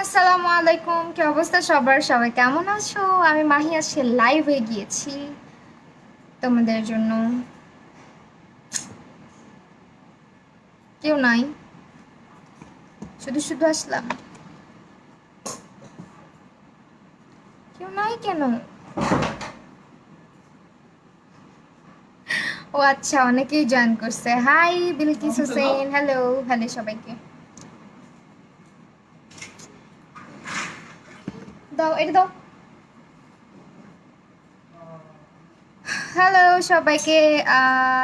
আসসালামু আলাইকুম। কি অবস্থা সবার? সবাই কেমন আছো? আমি মাহি আজকে লাইভ হয়ে গিয়েছি তোমাদের জন্য। কেউ নাই, শুধু শুধু আসলাম। কেউ নাই কেন? ও আচ্ছা, অনেকেই জয়েন করছে। Hi Bilkis Hossain, hello hello সবাইকে। দাও, এটা দাও। হ্যালো সবাইকে,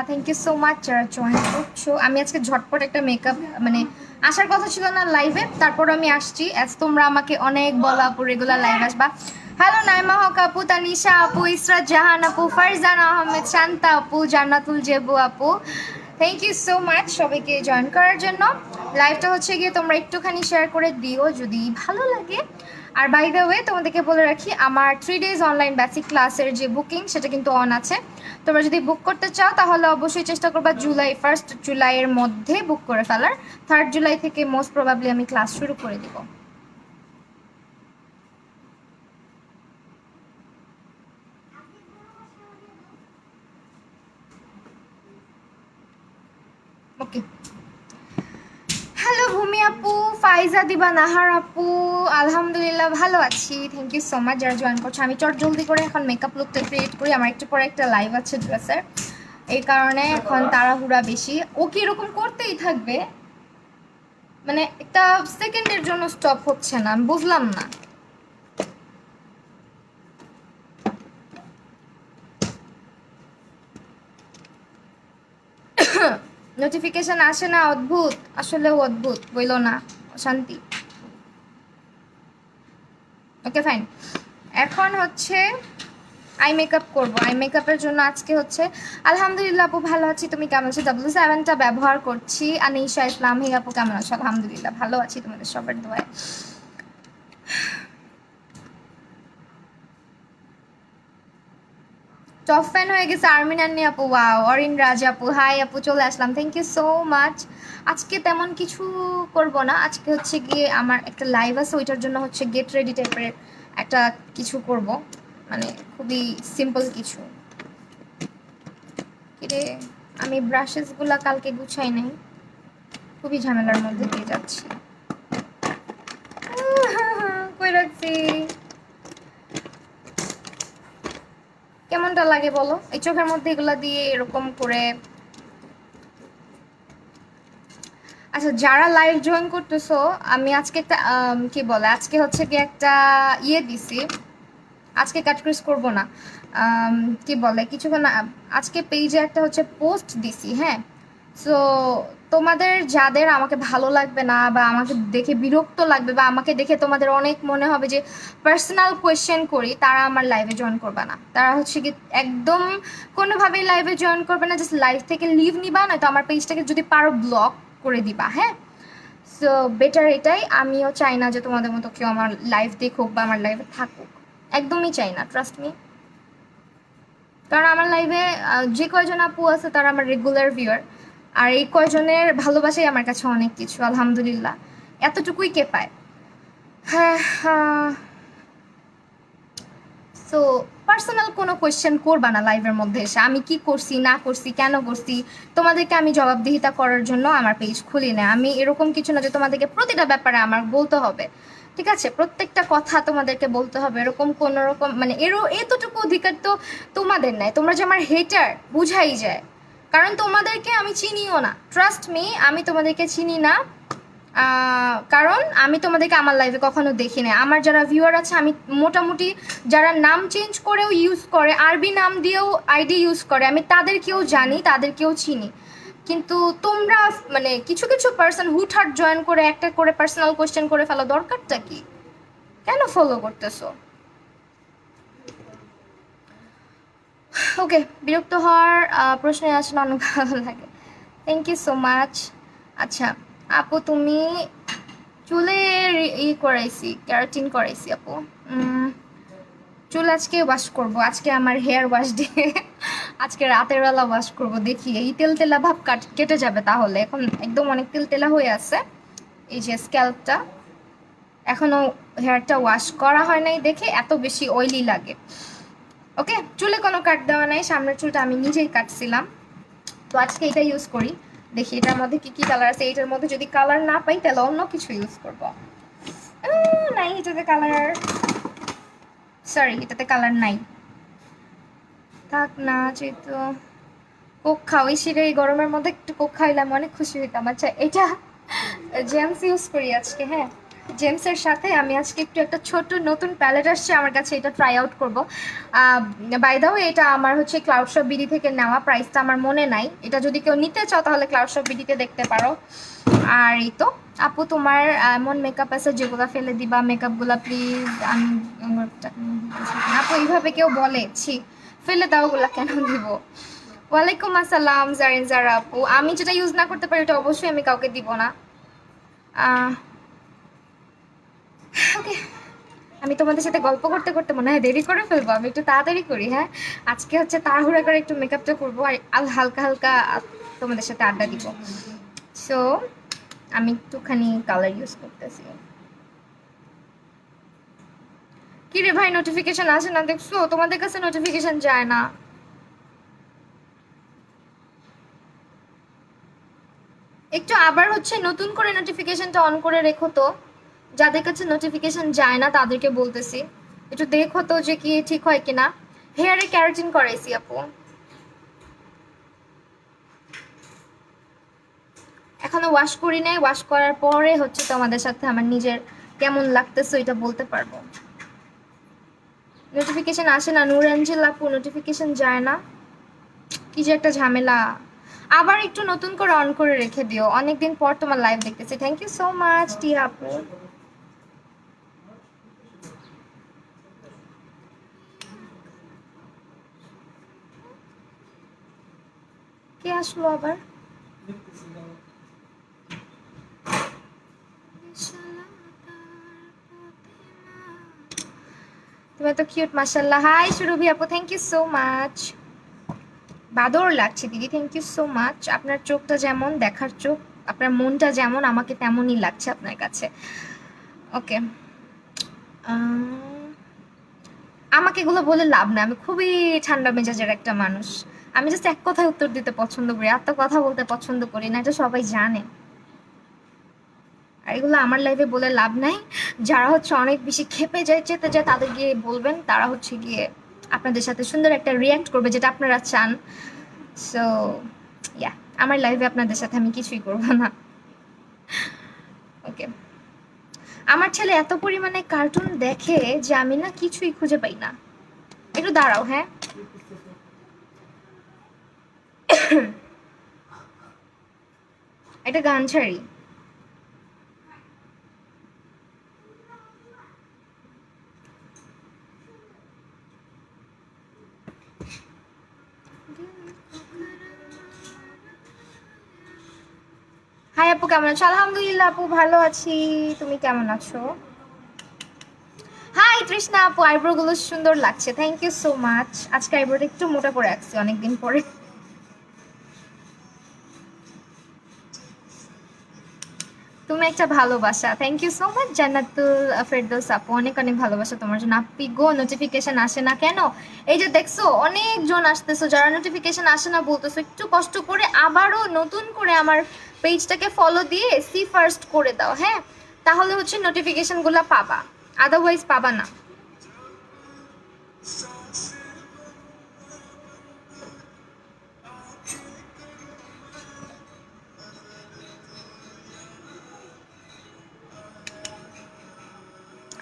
থ্যাংক ইউ সো মাচ যারা জয়েন করছো। আমি আজকে ঝটপট একটা মেকআপ, মানে আসার কথা ছিল না লাইভে, তারপর আমি আসছি। অ্যাজ তোমরা আমাকে অনেক বলো আপু রেগুলার লাইভ আসবা। হ্যালো নাইমা হক আপু, তানিশা আপু, ইসরাত জাহান আপু, ফারজান আহমেদ, শান্তা আপু, জান্নাতুল জেবু আপু, থ্যাংক ইউ সো মাচ সবাইকে জয়েন করার জন্য। লাইভটা হচ্ছে গিয়ে তোমরা একটুখানি শেয়ার করে দিও যদি ভালো লাগে। আর বাই দ্য ওয়ে তোমাদেরকে বলে রাখি, আমার 3 days অনলাইন বেসিক ক্লাসের যে বুকিং সেটা কিন্তু অন আছে। তোমরা যদি বুক করতে চাও তাহলে অবশ্যই চেষ্টা করবা জুলাই 1 জুলাইয়ের মধ্যে বুক করে ফেলার। 3 জুলাই থেকে মোস্ট প্রবাবলি আমি ক্লাস শুরু করে দিব। ওকে। হ্যালো ভূমি আপু, ফাইজা দিবা, নাহার আপু, আলহামদুলিল্লাহ ভালো আছি, থ্যাংক ইউ সো মাচ যারা জয়েন করছো। আমি চট জলদি করে এখন মেকআপ লুকটা ক্রিয়েট করি, আমার একটু পরে একটা লাইভ আছে ড্রেসের, এই কারণে এখন তাড়াহুড়া বেশি। ও কি এরকম করতেই থাকবে, মানে একটা সেকেন্ডের জন্য স্টপ হচ্ছে না, আমি বুঝলাম না। নোটিফিকেশন আসে না, অদ্ভুত, আসলে অদ্ভুত, বইলো না, শান্তি। Okay fine. এখন হচ্ছে আই মেকআপ করবো। আই মেকআপের জন্য আজকে হচ্ছে, আলহামদুলিল্লাহ আপু ভালো আছি, তুমি কেমন আছো? W7টা ব্যবহার করছি। আনিশা ইসলাম, হে আপু কেমন আছো? আলহামদুলিল্লাহ ভালো আছি তোমাদের সবার দোয়ায়। টপ ফ্যান হয়ে গেছে আরমিন আন্নি আপু, ওয়াও। অরিন রাজ আপু, হাই আপু, চলে আসলাম, থ্যাংক ইউ সো মাচ। আজকে তেমন কিছু করব না, আজকে হচ্ছে গিয়ে আমার একটা লাইভ আছে, ওইটার জন্য হচ্ছে গেট রেডি টাইপের একটা কিছু করব, মানে খুবই সিম্পল কিছু। কিরে, আমি ব্রাশেসগুলো কালকে গুছাই নাই, খুবই ঝামেলার মধ্যে দিয়ে যাচ্ছি। কই রাখছি? কেমনটা লাগে বলো এই চোখের মধ্যে এগুলা দিয়ে এরকম করে? আচ্ছা, যারা লাইভ জয়েন করতেছো, আমি আজকে একটা কি বলে, আজকে হচ্ছে কি একটা ইয়ে দিছি, আজকে কাটক্রিজ করব না। আম, কি বলে কিছুক্ষণ আজকে পেজে একটা হচ্ছে পোস্ট দিছি, হ্যাঁ। সো তোমাদের যাদের আমাকে ভালো লাগবে না, বা আমাকে দেখে বিরক্ত লাগবে, বা আমাকে দেখে তোমাদের অনেক মনে হবে যে পার্সোনাল কোয়েশ্চেন করি, তারা আমার লাইভে জয়েন করবে না। তারা হচ্ছে কি একদম কোনোভাবেই লাইভে জয়েন করবে না, জাস্ট লাইভ থেকে লিভ নিবা, নয়তো আমার পেজটাকে যদি পারো ব্লক করে দিবা, হ্যাঁ। সো বেটার এটাই। আমিও চাই না যে তোমাদের মতো কেউ আমার লাইভ দেখুক বা আমার লাইভে থাকুক, একদমই চাই না, ট্রাস্ট মি। কারণ আমার লাইভে যে কয়জন আপু আছে তারা আমার রেগুলার ভিউয়ার, আর এই কয়জনের ভালোবাসাই আমার কাছে অনেক কিছু, আলহামদুলিল্লাহ। এতটুকুই কে পায়। হ্যাঁ, সো পার্সোনাল কোনো কোয়েশ্চেন করবা না লাইভের মধ্যে এসে, আমি কি করছি না করছি কেন করছি তোমাদেরকে আমি জবাবদিহিতা করার জন্য আমার পেজ খুলি না। আমি এরকম কিছু না যে তোমাদেরকে প্রতিটা ব্যাপারে আমার বলতে হবে, ঠিক আছে? প্রত্যেকটা কথা তোমাদেরকে বলতে হবে এরকম কোনো রকম, মানে এতটুকু অধিকার তো তোমাদের নাই। তোমরা যে আমার হেটার বুঝাই যায়, কারণ তোমাদেরকে আমি চিনিও না, ট্রাস্ট মি, আমি তোমাদেরকে চিনি না। কারণ আমি তোমাদেরকে আমার লাইফে কখনো দেখি না। আমার যারা ভিউয়ার আছে, আমি মোটামুটি যারা নাম চেঞ্জ করেও ইউজ করে, আরবি নাম দিয়েও আইডি ইউজ করে, আমি তাদেরকেও জানি, তাদেরকেও চিনি। কিন্তু তোমরা মানে কিছু কিছু পার্সন হুটহাট জয়েন করে একটা করে পার্সোনাল কোয়েশ্চেন করে ফেলো, দরকারটা কি? কেন ফলো করতেছো? ওকে, বিরক্ত হওয়ার প্রশ্নই আসে না, অনেক ভালো লাগে, থ্যাংক ইউ সো মাচ। আচ্ছা আপু, তুমি চুলের করাইছি, ক্যারাটিন করাইছি আপু। চুল আজকে ওয়াশ করব, আজকে আমার হেয়ার ওয়াশ দিয়ে আজকে রাতের বেলা ওয়াশ করব, দেখি এই তেল তেলা ভাব কেটে যাবে তাহলে। এখন একদম অনেক তেল তেলা হয়ে আছে এই যে স্ক্যাল্পটা, এখনো হেয়ারটা ওয়াশ করা হয় নাই দেখে এত বেশি অয়েলি লাগে। ওকে, চুলে কোনো কাট দেওয়া নাই, সামনের চুলটা আমি নিজেই কাটছিলাম। তো আজকে এটা ইউজ করি, দেখি এটার মধ্যে কি কি কালার আছে। এটার মধ্যে যদি কালার না পাই তাহলে অন্য কিছু ইউজ করবো। নাই এটাতে কালার, সরি এটাতে কালার নাই, থাক না। যেহেতু কোক খাওয়াই সেটা, এই গরমের মধ্যে একটু কোক খাইলাম, অনেক খুশি হইতাম। আচ্ছা এটা জেমস ইউজ করি আজকে। হ্যাঁ, জেমসের সাথে আমি আজকে একটু একটা ছোট নতুন প্যালেট আসছে আমার কাছে, এটা ট্রাই আউট করবো। বাই দ্য ওয়ে এটা আমার হচ্ছে ক্লাউড শপ বিডি থেকে নেওয়া, প্রাইসটা আমার মনে নাই। এটা যদি কেউ নিতে চাও তাহলে ক্লাউড শপ বিডিতে দেখতে পারো। আর এই তো আপু, তোমার এমন মেকআপ আছে যেগুলো ফেলে দিবা, মেকআপগুলো প্লিজ। আমি আপু এইভাবে কেউ বলে, ছি, ফেলে দাও ওগুলা কেন দিব। ওয়ালাইকুম আসসালাম জারিন জারা আপু, আমি যেটা ইউজ না করতে পারি এটা অবশ্যই আমি কাউকে দিব না। ওকে, আমি তোমাদের সাথে গল্প করতে করতে মনে হয় দেরি করে ফেলবো, আমি একটু তাড়াতাড়ি করি। হ্যাঁ, আজকে হচ্ছে তাড়াহুড়া করে একটু মেকআপটা করবো আর হালকা হালকা তোমাদের সাথে আড্ডা দিব। সো আমি একটুখানি কালার ইউজ করতেছি। কি রে ভাই, নোটিফিকেশন আসে না দেখছো? তোমাদের কাছে নোটিফিকেশন যায় না? একটু আবার হচ্ছে নতুন করে নোটিফিকেশনটা অন করে রেখো তো। যাদের কাছে নোটিফিকেশন যায় না তাদেরকে বলতেছি, একটু দেখো তো যে কি ঠিক হয় কিনা। হেয়ারে ক্যারাটিন করাইছি আপু, এখনো ওয়াশ করি নাই। ওয়াশ করার পরে হচ্ছে তোমাদের সাথে আমার নিজের কেমন লাগতেছে এটা বলতে পারবো। নোটিফিকেশন আসে না নূর অ্যাঞ্জেল আপু, নোটিফিকেশন যায় না, কি যে একটা ঝামেলা। আবার একটু নতুন করে অন করে রেখে দিও, অনেকদিন পর তোমার লাইভ দেখতেছি। থ্যাংক ইউ সো মাচ টিয়া আপু। কে আসলো আবার? তুমি এত কিউট মাশাআল্লাহ। হাই সুরভি আপু, থ্যাংক ইউ সো মাচ। বাদর লাগছে দিদি, থ্যাংক ইউ সো মাচ। আপনার চোখটা যেমন দেখার চোখ, আপনার মনটা যেমন আমাকে তেমনই লাগছে আপনার কাছে। ওকে, আমাকে এগুলো বলে লাভ না, আমি খুবই ঠান্ডা মেজাজের একটা মানুষ। আমি জাস্ট এক কথায় উত্তর দিতে পছন্দ করি, এত কথা বলতে পছন্দ করি না, এটা সবাই জানে। আর এগুলো আমার লাইফে বলে লাভ নাই। যারা হচ্ছে অনেক বেশি ক্ষেপে যায়, চেতে যায়, তাদের গিয়ে বলবেন, তারা হচ্ছে গিয়ে আপনাদের সাথে সুন্দর একটা রিয়্যাক্ট করবে যেটা আপনারা চান। সো ইয়া, আমার লাইফে আপনাদের সাথে আমি কিছুই করবো না। ওকে, আমার ছেলে এত পরিমাণে কার্টুন দেখে যে আমি না কিছুই খুঁজে পাই না। একটু দাঁড়াও, হ্যাঁ। একটা গান ছাড়ি। হাই আপু, কেমন আছো? আলহামদুলিল্লাহ আপু, ভালো আছি। তুমি কেমন আছো? হাই তৃষ্ণা আপু, আইব্রো গুলো সুন্দর লাগছে, থ্যাংক ইউ সো মাচ। আজকে আইব্রোটা একটু মোটা করে রাখছি অনেকদিন পরে। তুমি একটা ভালোবাসা, thank you so much Jannatul Ferdous আপু, অনেক অনেক ভালোবাসা তোমার জন্য। আপি গো, নোটিফিকেশন আসে না কেন? এই যে দেখছো অনেকজন আসতেছো, যারা নোটিফিকেশন আসে না বলতেছো, একটু কষ্ট করে আবারও নতুন করে আমার পেজটাকে ফলো দিয়ে সি ফার্স্ট করে দাও, হ্যাঁ। তাহলে হচ্ছে নোটিফিকেশনগুলো পাবা, আদারওয়াইজ পাবা না।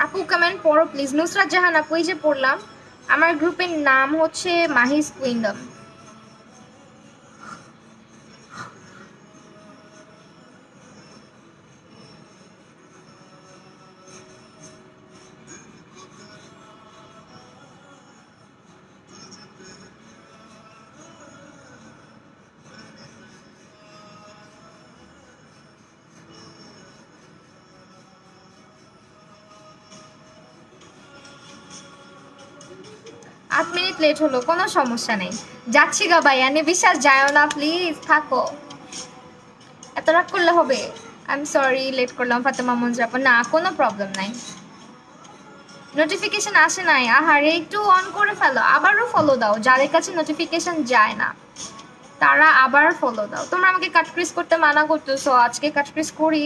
আপু কমেন্ট পড়ো প্লিজ। নুসরাত জাহান আপু, এই যে পড়লাম। আমার গ্রুপের নাম হচ্ছে মাহিস কুইন্ডম। আট মিনিট লেট হলো, কোনো সমস্যা নেই। যাচ্ছি গা ভাই, বিশ্বাস যায় না, প্লিজ থাকো, এত রাগ করলে হবে? আই এম সরি লেট করলাম ফাতেমা মঞ্জুর আপু। না কোনো প্রবলেম নাই, নোটিফিকেশন আসে নাই। আহারে একটু অন করে ফেলো, আবারও ফলো দাও। যাদের কাছে নোটিফিকেশন যায় না তারা আবার ফলো দাও। তোমরা আমাকে কাটক্রিজ করতে মানা করতেছো, আজকে কাটক্রিজ করি।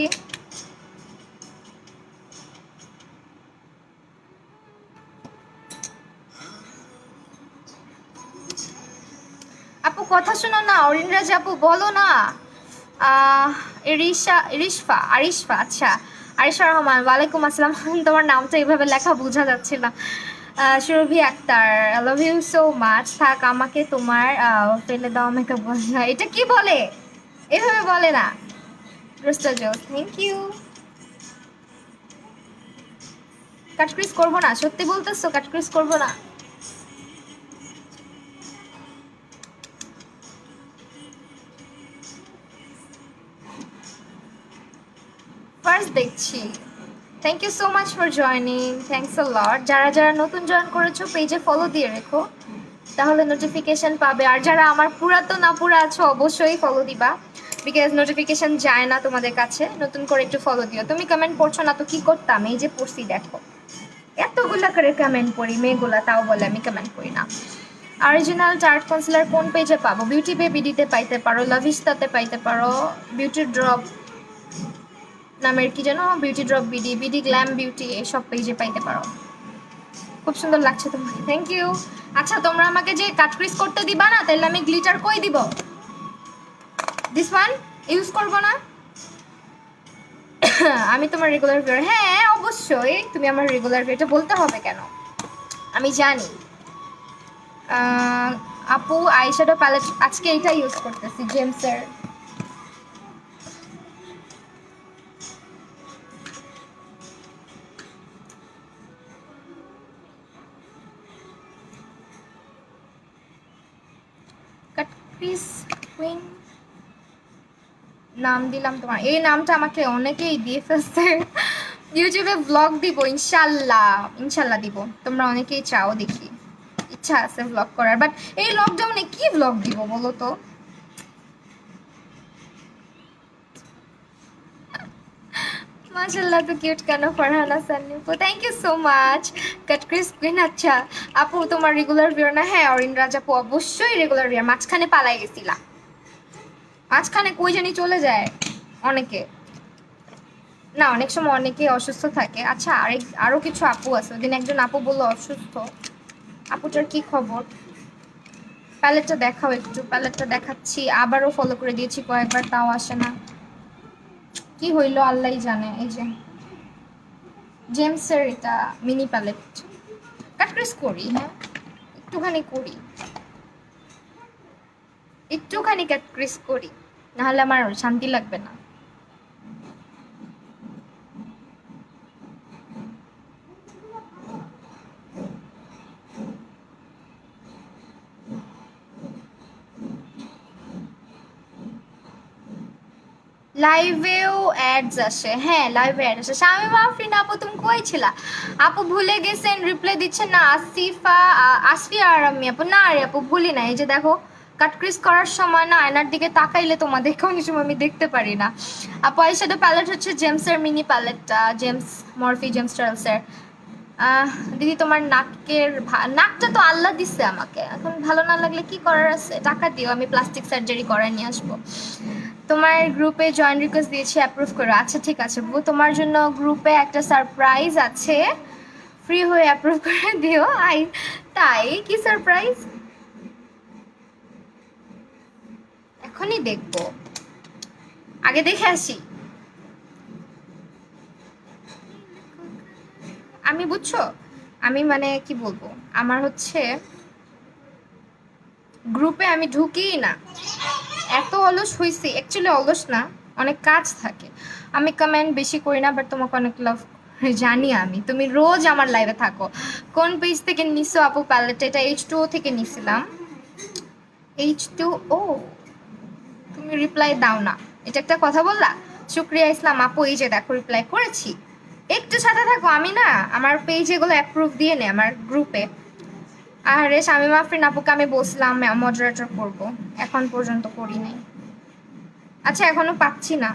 আপু কথা শোনো না, অরিনরাজ আপু বলো না। আরিশফা, আচ্ছা আরিশা রহমান, ওয়ালাইকুম আসসালাম। তোমার নামটা এইভাবে লেখা বোঝা যাচ্ছিল না। Surabhi Akhtar, I love you so much. থাক আমাকে তোমার ফেলে দাও মেকআপ বলে না, এটা কি বলে, এভাবে বলে না। রোস্টার জোস, থ্যাংক ইউ। কাটক্রিজ করবো না, সত্যি বলতেছো কাটক্রিজ করবো না? ফার্স্ট দেখছি। Thank you so much for joining, thanks a lot. যারা যারা নতুন জয়েন করেছো পেজে ফলো দিয়ে রেখো, তাহলে নোটিফিকেশন পাবে। আর যারা আমার পুরাতন আপুরা আছো অবশ্যই ফলো দিবা, বিকজ নোটিফিকেশন যায় না তোমাদের কাছে। নতুন করে একটু ফলো দিও। তুমি কমেন্ট পড়ছো না তো কি করতাম, এই যে পড়ছি দেখো, এতগুলা করে কমেন্ট পড়ি মেয়েগুলা, তাও বলে আমি কমেন্ট করি না। অরিজিনাল চার্ট কাউন্সিলর কোন পেজে পাবো? বিউটি বেবিডিতে পাইতে পারো, লাভিস্তাতে পাইতে পারো, বিউটি ড্রপ নামের কি যেন, beauty drop BD, BD glam beauty, এইসব পেজে পাইতে পারো। খুব সুন্দর লাগছে তোমাকে, থ্যাংক ইউ। আচ্ছা তোমরা আমাকে যে কাটক্রিজ করতে দিবা না, তাহলে আমি গ্লিটার কই দিব? দিস ওয়ান ইউজ করবো না? আমি তোমার রেগুলার ভিউয়ার, হ্যাঁ অবশ্যই তুমি আমার রেগুলার ভিউয়ার, এটা বলতে হবে কেন, আমি জানি। আপু আইশ্যাডো প্যালেট আজকে এইটা ইউজ করতেছি, জেমসের। কাটক্রিজ কুইন নাম দিলাম তোমার, এই নামটা আমাকে অনেকেই দিয়ে ফেলছে। ইউটিউবে ব্লগ দিব ইনশাল্লাহ, ইনশাল্লাহ দিব। তোমরা অনেকেই চাও, দেখি ইচ্ছা আছে ব্লগ করার, বাট এই লকডাউনে কি ব্লগ দিব বলো তো? মাশাআল্লাহ তো কিউট কেন ফারহানা সান্নিপু, thank you so much. Cut crease queen, আচ্ছা আপু তোমার রেগুলার ভিউয়ার না? হ্যাঁ অরিনরাজ আপু অবশ্যই রেগুলার ভিউয়ার। মাঝখানে পালাই গেছিলা, মাঝখানে কই জানি চলে যায় অনেকে, না অনেক সময় অনেকে অসুস্থ থাকে। আচ্ছা আরো কিছু আপু আছে, ওদিন একজন আপু বললো অসুস্থ, আপুটার কি খবর? প্যালেটটা দেখাও একটু, প্যালেটটা দেখাচ্ছি, আবারও ফলো করে দিয়েছি কয়েকবার, তাও আসে না, কি হইলো আল্লাহই জানে। এই যে জেমসের এটা মিনি প্যালেট, কাটক্রিজ করি, হ্যাঁ একটুখানি করি, একটুখানি কাটক্রিজ করি, নাহলে আমার শান্তি লাগবে না। লাইভেও অ্যাডস আসে, হ্যাঁ লাইভে অ্যাড আসে। শামিমা আফরিন আপু তুমি কই ছিলা? আপু ভুলে গেছেন, রিপ্লাই দিচ্ছেন না। আসফিয়া আর আমি আপু, না রে আপু ভুলি না। এই যে দেখো কাটক্রিজ করার সময় না আয়নার দিকে তাকাইলে তোমাদেরকে অনেক সময় আমি দেখতে পারি না। আপু আইশ্যাডো প্যালেট হচ্ছে জেমসের মিনি প্যালেটটা, জেমস মরফি জেমস চার্লসের। দিদি তোমার নাকটা তো আল্লাহ দিচ্ছে আমাকে, এখন ভালো না লাগলে কি করার আছে, টাকা দিও আমি প্লাস্টিক সার্জারি করায় নিয়ে আসবো। তোমার গ্রুপে জয়েন রিকোয়েস্ট দিয়েছি, অ্যাপ্রুভ করো। আচ্ছা ঠিক আছে বউ, তোমার জন্য গ্রুপে একটা সারপ্রাইজ আছে, ফ্রি হয়ে অ্যাপ্রুভ করে দিও। তাই কি সারপ্রাইজ? এখনই দেখবো, আগে দেখে আসি। আমি বুঝছো, আমি মানে কি বলবো, আমার হচ্ছে গ্রুপে আমি ঢুকিই না, এত অলস হয়েছি। অ্যাকচুয়ালি অলস না, অনেক কাজ থাকে। আমি কমেন্ট বেশি করি না, বাট তোমাকে অনেক লাভ জানি আমি, তুমি রোজ আমার লাইভে থাকো। কোন পেজ থেকে নিছো আপু প্যালেট? এটা H2O থেকে নিছিলাম। H2O, তুমি রিপ্লাই দাও না, এটা একটা কথা বললা। শুক্রিয়া ইসলাম আপু, এই যে দেখো রিপ্লাই করেছি। একটু সাথে থাকো, আমি না আমার পেজ এগুলো অ্যাপ্রুভ দিয়ে নে আমার গ্রুপে। আরে শামিমা আফরিন আপুকে আমি বলছিলাম মডারেটর করব, এখন পর্যন্ত করি নাই। আচ্ছা এখনো পাচ্ছি না।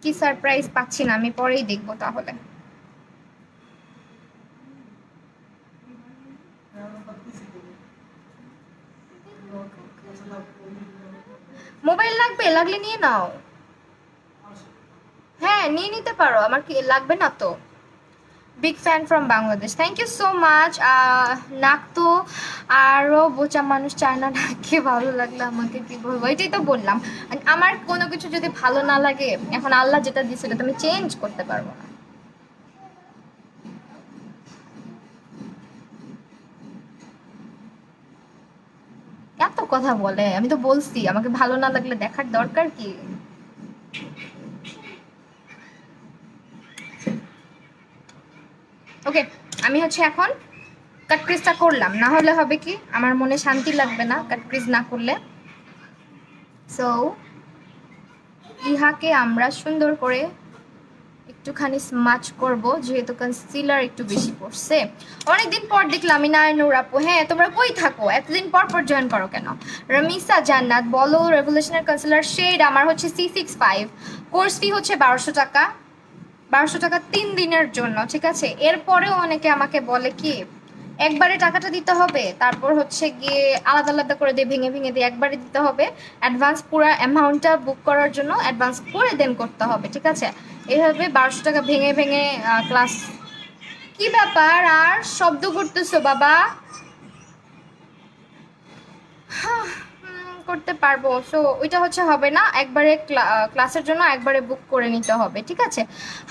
কি সারপ্রাইজ পাচ্ছি না, আমি পরেই দেখবো তাহলে। মোবাইল লাগবে? লাগলে নিয়ে নাও। হ্যাঁ নিয়ে নিতে পারো, আমার কি লাগবে না তো। Big fan from Bangladesh, thank you so much. নাক তো আরও বোচা মানুষ চায় না, নাককে ভালো লাগলে আমাকে কি বলবো, এটাই তো বললাম। আমার কোনো কিছু যদি ভালো না লাগে, এখন আল্লাহ যেটা দিচ্ছে সেটা তো আমি চেঞ্জ করতে পারবো না। এত কথা বলে, আমি তো বলছি আমাকে ভালো না লাগলে দেখার দরকার কি। ওকে, আমি হচ্ছে এখন কাটক্রিজটা করলাম, না হলে হবে কি আমার মনে শান্তি লাগবে না কাটক্রিজ না করলে। সো ইহাকে আমরা সুন্দর করে একটুখানি স্মাচ করব, যেহেতু কনসিলার একটু বেশি পড়ছে। অনেকদিন পর দেখলাম আমি নায়নুর আপু। হ্যাঁ তোমরা কই থাকো, এতদিন পর পর জয়েন করো কেন? রমিসা জান্নাত বলো, রেভলিউশনারি কনসিলার শেড আমার হচ্ছে C65, কোর্স ফি হচ্ছে 1200 টাকা। 1200 টাকা 3 দিনের জন্য, ঠিক আছে। এরপরেও অনেকে আমাকে বলে কি একবারে টাকাটা দিতে হবে, তারপর হচ্ছে গিয়ে আলাদা আলাদা করে দিয়ে ভেঙে ভেঙে দিয়ে একবারে দিতে হবে, অ্যাডভান্স পুরো অ্যামাউন্টটা বুক করার জন্য অ্যাডভান্স করে দেন করতে হবে, ঠিক আছে। এইভাবে 1200 টাকা ভেঙে ভেঙে ক্লাস। কি ব্যাপার আর শব্দ করতেছো বাবা? করতে পারবো, সো ওইটা হচ্ছে হবে না, একবারে ক্লাসের জন্য একবারে বুক করে নিতে হবে, ঠিক আছে।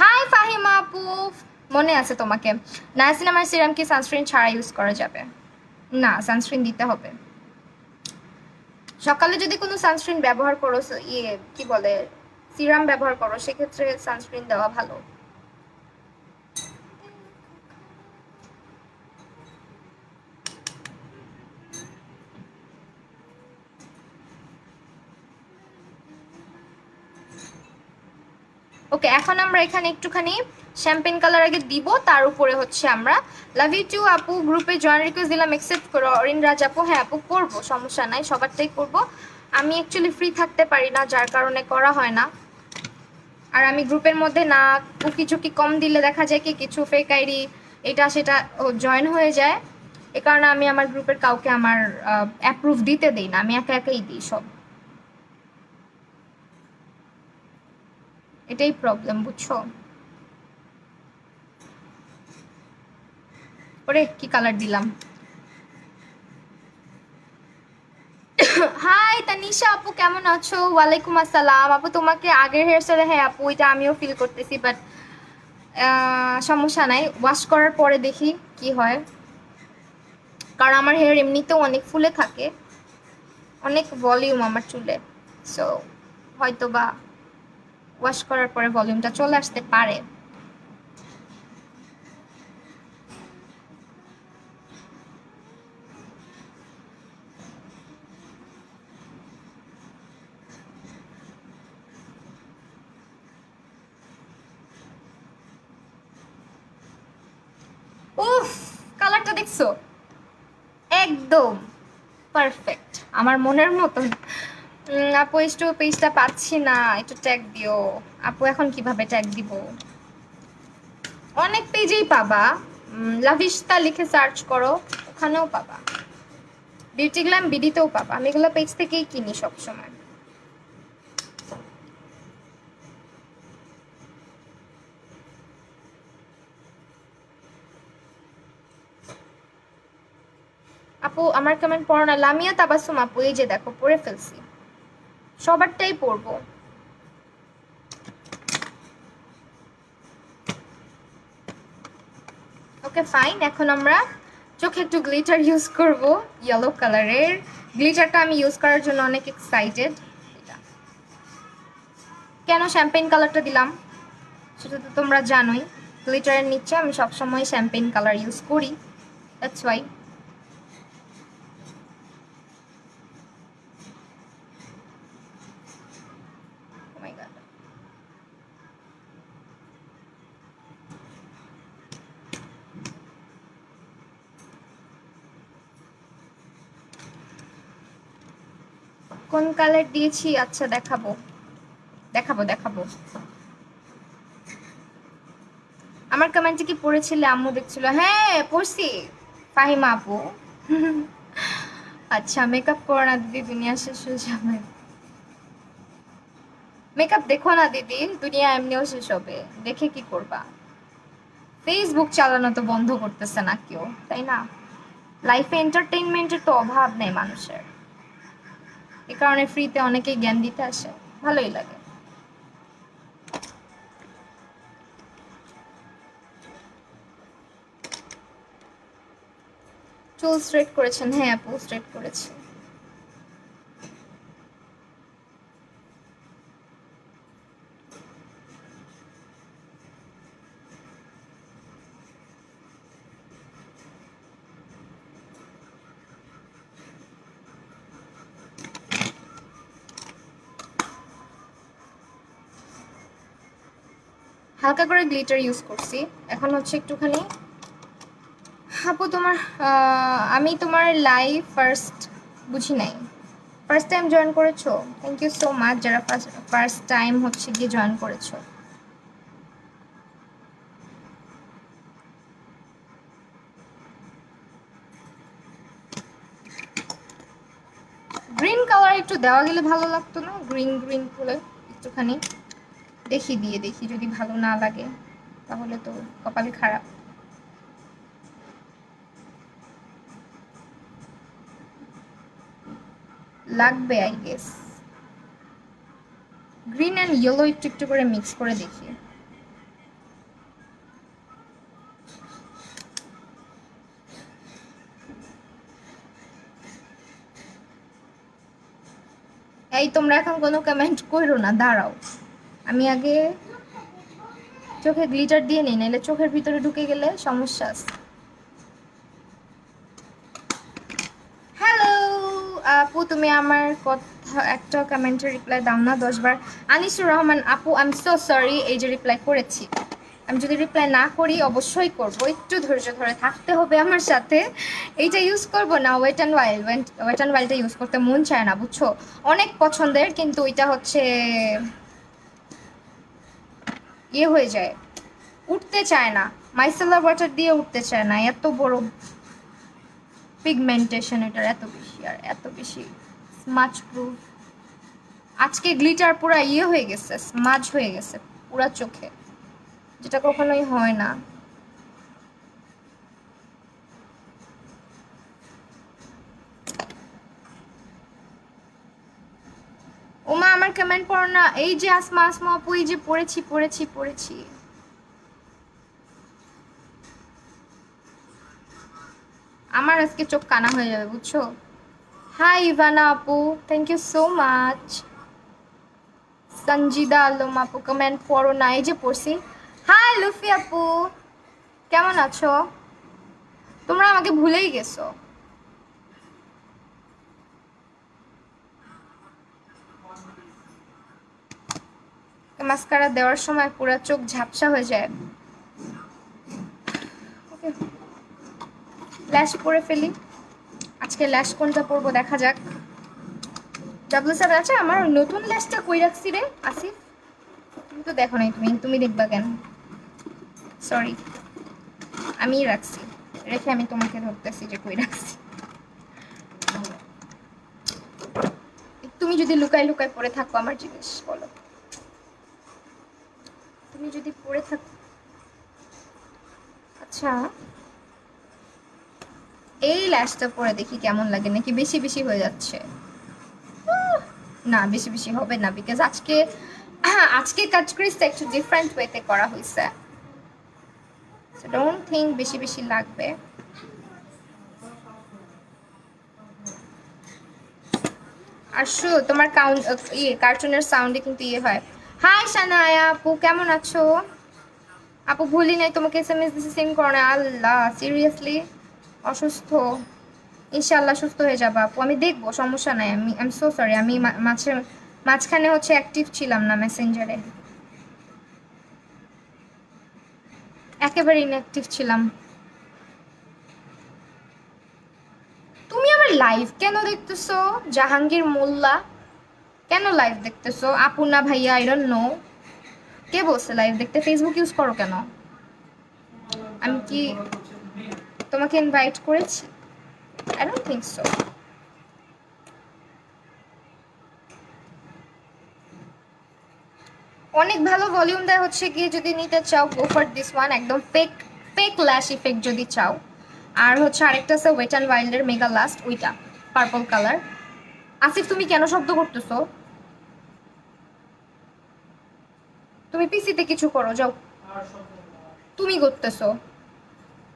হাই ফাহিমা আপু, মনে আছে তোমাকে। নায়াসিনামাইড সিরাম কি সানস্ক্রিন ছাড়া ইউজ করা যাবে? না, সানস্ক্রিন দিতে হবে। সকালে যদি কোনো সানস্ক্রিন ব্যবহার করো, ইয়ে কি বলে, সিরাম ব্যবহার করো, সেক্ষেত্রে সানস্ক্রিন দেওয়া ভালো। ওকে, এখন আমরা এখানে একটুখানি শ্যাম্পেন কালার আগে দিব, তার উপরে হচ্ছে আমরা লাভ ইউ টু আপু গ্রুপে জয়েন রিকোয়েস্ট দিলাম, অ্যাকসেপ্ট করো। অরিন রাজ আপু, হ্যাঁ আপু করবো, সমস্যা নাই, সবারটাই করবো। আমি অ্যাকচুয়ালি ফ্রি থাকতে পারি না, যার কারণে করা হয় না। আর আমি গ্রুপের মধ্যে না উকি ঝুঁকি কম দিলে দেখা যায় কি কিছু ফেক আইডি এটা সেটা জয়েন হয়ে যায়। এ কারণে আমি আমার গ্রুপের কাউকে আমার অ্যাপ্রুভ দিতে দিই না, আমি একা একাই দিই সব। এটাই প্রবলেম, বুঝছো। ওরে কি কালার দিলাম। হাই তানিশা আপু, কেমন আছো? ওয়ালাইকুম আসসালাম আপু, তোমাকে আগের হেয়ার স্টাইলে, হ্যাঁ আপু এটা আমিও ফিল করতেছি, বাট সমস্যা নাই, ওয়াশ করার পরে দেখি কি হয়। কারণ আমার হেয়ার এমনিতেও অনেক ফুলে থাকে, অনেক ভলিউম আমার চুলে। সো হয়তো বা ওয়াশ করার পরে ভলিউমটা চলে আসতে পারে। উফ, কালারটা দেখছো, একদম পারফেক্ট, আমার মনের মতন। আপু একটু পেজটা পাচ্ছি না, একটু ট্যাগ দিও। আপু এখন কিভাবে ট্যাগ দিব? অনেক পেজেই পাবা, লাভিস্তা লিখে সার্চ করো, ওখানেও পাবা। বিউটি গ্ল্যাম বিডিতেও পাবা, আমি এগুলো পেজ থেকেই কিনি সবসময়। আপু আমার কমেন্ট পড়ো না। লামিয়া তাবাসুম আপু, এই যে দেখো পড়ে ফেলছি, সবারটাই পড়বো। ওকে ফাইন, এখন আমরা চোখে একটু গ্লিটার ইউজ করব, ইয়েলো কালারের গ্লিটারটা আমি ইউজ করার জন্য অনেক এক্সাইটেড। কেন শ্যাম্পেন কালারটা দিলাম সেটা তো তোমরা জানোই, গ্লিটারের নিচে আমি সবসময় শ্যাম্পেন কালার ইউজ করি, that's why. Oh my god, কোন কালার দিয়েছি? আচ্ছা দেখাবো দেখাবো দেখাবো। আমার কমেন্টে কি পড়েছিলে? আম্মু দেখছিল। হ্যাঁ পড়ছি। ফাহিমা আপু। আচ্ছা মেকআপ করো না দিদি, দুনিয়া শেষ হয়ে যাবে। মেকআপ দেখো না দিদি, দুনিয়া এমনিও শেষ হবে, দেখে কি করবা? ফেসবুক চালানো তো বন্ধ করতেছে না কেউ, তাই না? লাইফে এন্টারটেইনমেন্টের তো অভাব নেই মানুষের, এ কারণে ফ্রিতে অনেকেই জ্ঞান দিতে আসে, ভালোই লাগে। চুল স্ট্রেট করেছেন? হ্যাঁ আপু স্ট্রেট করেছি। হালকা করে গ্লিটার ইউজ করছি। এখন হচ্ছে একটুখানি। আপু তোমার আমি তোমার লাইভ ফার্স্ট বুঝি নাই। ফার্স্ট টাইম জয়েন করেছো? থ্যাংক ইউ সো মাচ যারা ফার্স্ট টাইম হচ্ছে গিয়ে জয়েন করেছো। গ্রিন কালার একটু দেওয়া গেলে ভালো লাগতো না? গ্রিন গ্রিন করে একটুখানি দেখি, দিয়ে দেখি, যদি ভালো না লাগে তাহলে তো কপালে খারাপ। লাগবে I guess. Green and yellow একটু একটু করে মিক্স করে দেখি। এই তোমরা এখন কোনো কমেন্ট করো না, দাঁড়াও, আমি আগে চোখে গ্লিটার দিয়ে নিই, নাহলে চোখের ভিতরে ঢুকে গেলে সমস্যা আছে। হ্যালো আপু, তুমি আমার কথা একটা কমেন্টের রিপ্লাই দাও না 10 বার। আনিসুর রহমান আপু, আই এম সো সরি, এই যে রিপ্লাই করেছি। আমি যদি রিপ্লাই না করি অবশ্যই করব, একটু ধৈর্য ধরে থাকতে হবে আমার সাথে। এইটা ইউজ করব না, wet and wild. Wet and ওয়াইল্ডটা ইউজ করতে মন চায় না বুঝছো, অনেক পছন্দের, কিন্তু ওইটা হচ্ছে ইয়ে হয়ে যায়, উঠতে চায় না। মাইসেলার ওয়াটার দিয়ে উঠতে চায় না, এত বড় পিগমেন্টেশন এটার, এত বেশি আর এত বেশি স্মাচ প্রুফ। আজকে গ্লিটার পুরা ইয়ে হয়ে গেছে, স্মাজ হয়ে গেছে পুরা চোখে, যেটা কখনোই হয় না। ওমা আমার কমেন্ট পড়ো না। এই যে আসমা, আসমা আপু, এই যে পড়েছি পড়েছি পড়েছি। আমার আজকে চোখ কানা হয়ে যাবে বুঝছো। হাই ইভানা আপু, thank you so much. Sanjida Alam আপু কমেন্ট পড়ো না, এই যে পড়ছি। হাই লুফি আপু, কেমন আছো? তোমরা আমাকে ভুলেই গেছো। মাস্কারা দেওয়ার সময় পুরো চোখ ঝাপসা হয়ে যায়। ওকে, ল্যাশ পরে ফেলি। আজকে ল্যাশ কোনটা পরবো দেখা যাক। ডাব্লিউ7 আছে আমার নতুন ল্যাশটা কই রাখছি রে আসিফ? তুমি তো দেখো নাই, তুমি তুমি দেখবা কেন? সরি, আমিই রাখছি, রেখে আমি তোমাকে ধরতেছি যে কই রাখছি। তুমি যদি লুকাই লুকাই পরে থাকো আমার জিনিস, বলো, তুমি যদি পরে থাকো। আচ্ছা এই ল্যাশটা পরে দেখি কেমন লাগে, নাকি বেশি বেশি হয়ে যাচ্ছে? না বেশি বেশি হবে না, বিকজ আজকে আজকে কাজ ক্রিজটা একটু ডিফারেন্ট ওয়েতে করা হয়েছে, সো ডোন্ট থিঙ্ক বেশি বেশি লাগবে। আর তোমার কাউন্ট ইয়ে কার্টুনের সাউন্ডে কিন্তু ইয়ে হয়। হাই সানায়া আপু, কেমন আছো? আপু ভুলি নাই তোমাকে এসএমএস দিছি, সিম করো না। আল্লাহ সিরিয়াসলি অসুস্থ? ইনশাআল্লাহ সুস্থ হয়ে যাবা আপু, আমি দেখবো, সমস্যা নাই। আই এম সো সরি, আমি মাঝখানে হচ্ছে অ্যাক্টিভ ছিলাম না মেসেঞ্জারে, একেবারে ইনঅ্যাক্টিভ ছিলাম। তুমি আমার লাইভ কেন দেখতেছো জাহাঙ্গীর মোল্লা? কেন লাইভ দেখতেছো আপু? না ভাইয়া, আই ডোন্ট নো, কে বলছে লাইভ দেখতে? ফেসবুক ইউজ করো কেন? আমি কি তোমাকে ইনভাইট করেছি? I don't think so. অনেক ভালো ভলিউম দেয় হচ্ছে গিয়ে যদি নিতে চাও গো ফর দিস ওয়ান, একদম ফেক ফেক ল্যাশ ইফেক্ট যদি চাও। আর হচ্ছে আরেকটা আছে ওয়েট অ্যান্ড ওয়াইল্ডের মেগা লাস্ট, ওইটা পার্পল কালার। আসিফ তুমি কেন শব্দ করতেছো? তুমি পিসিতে কিছু করো যাও। তুমি করতেছো।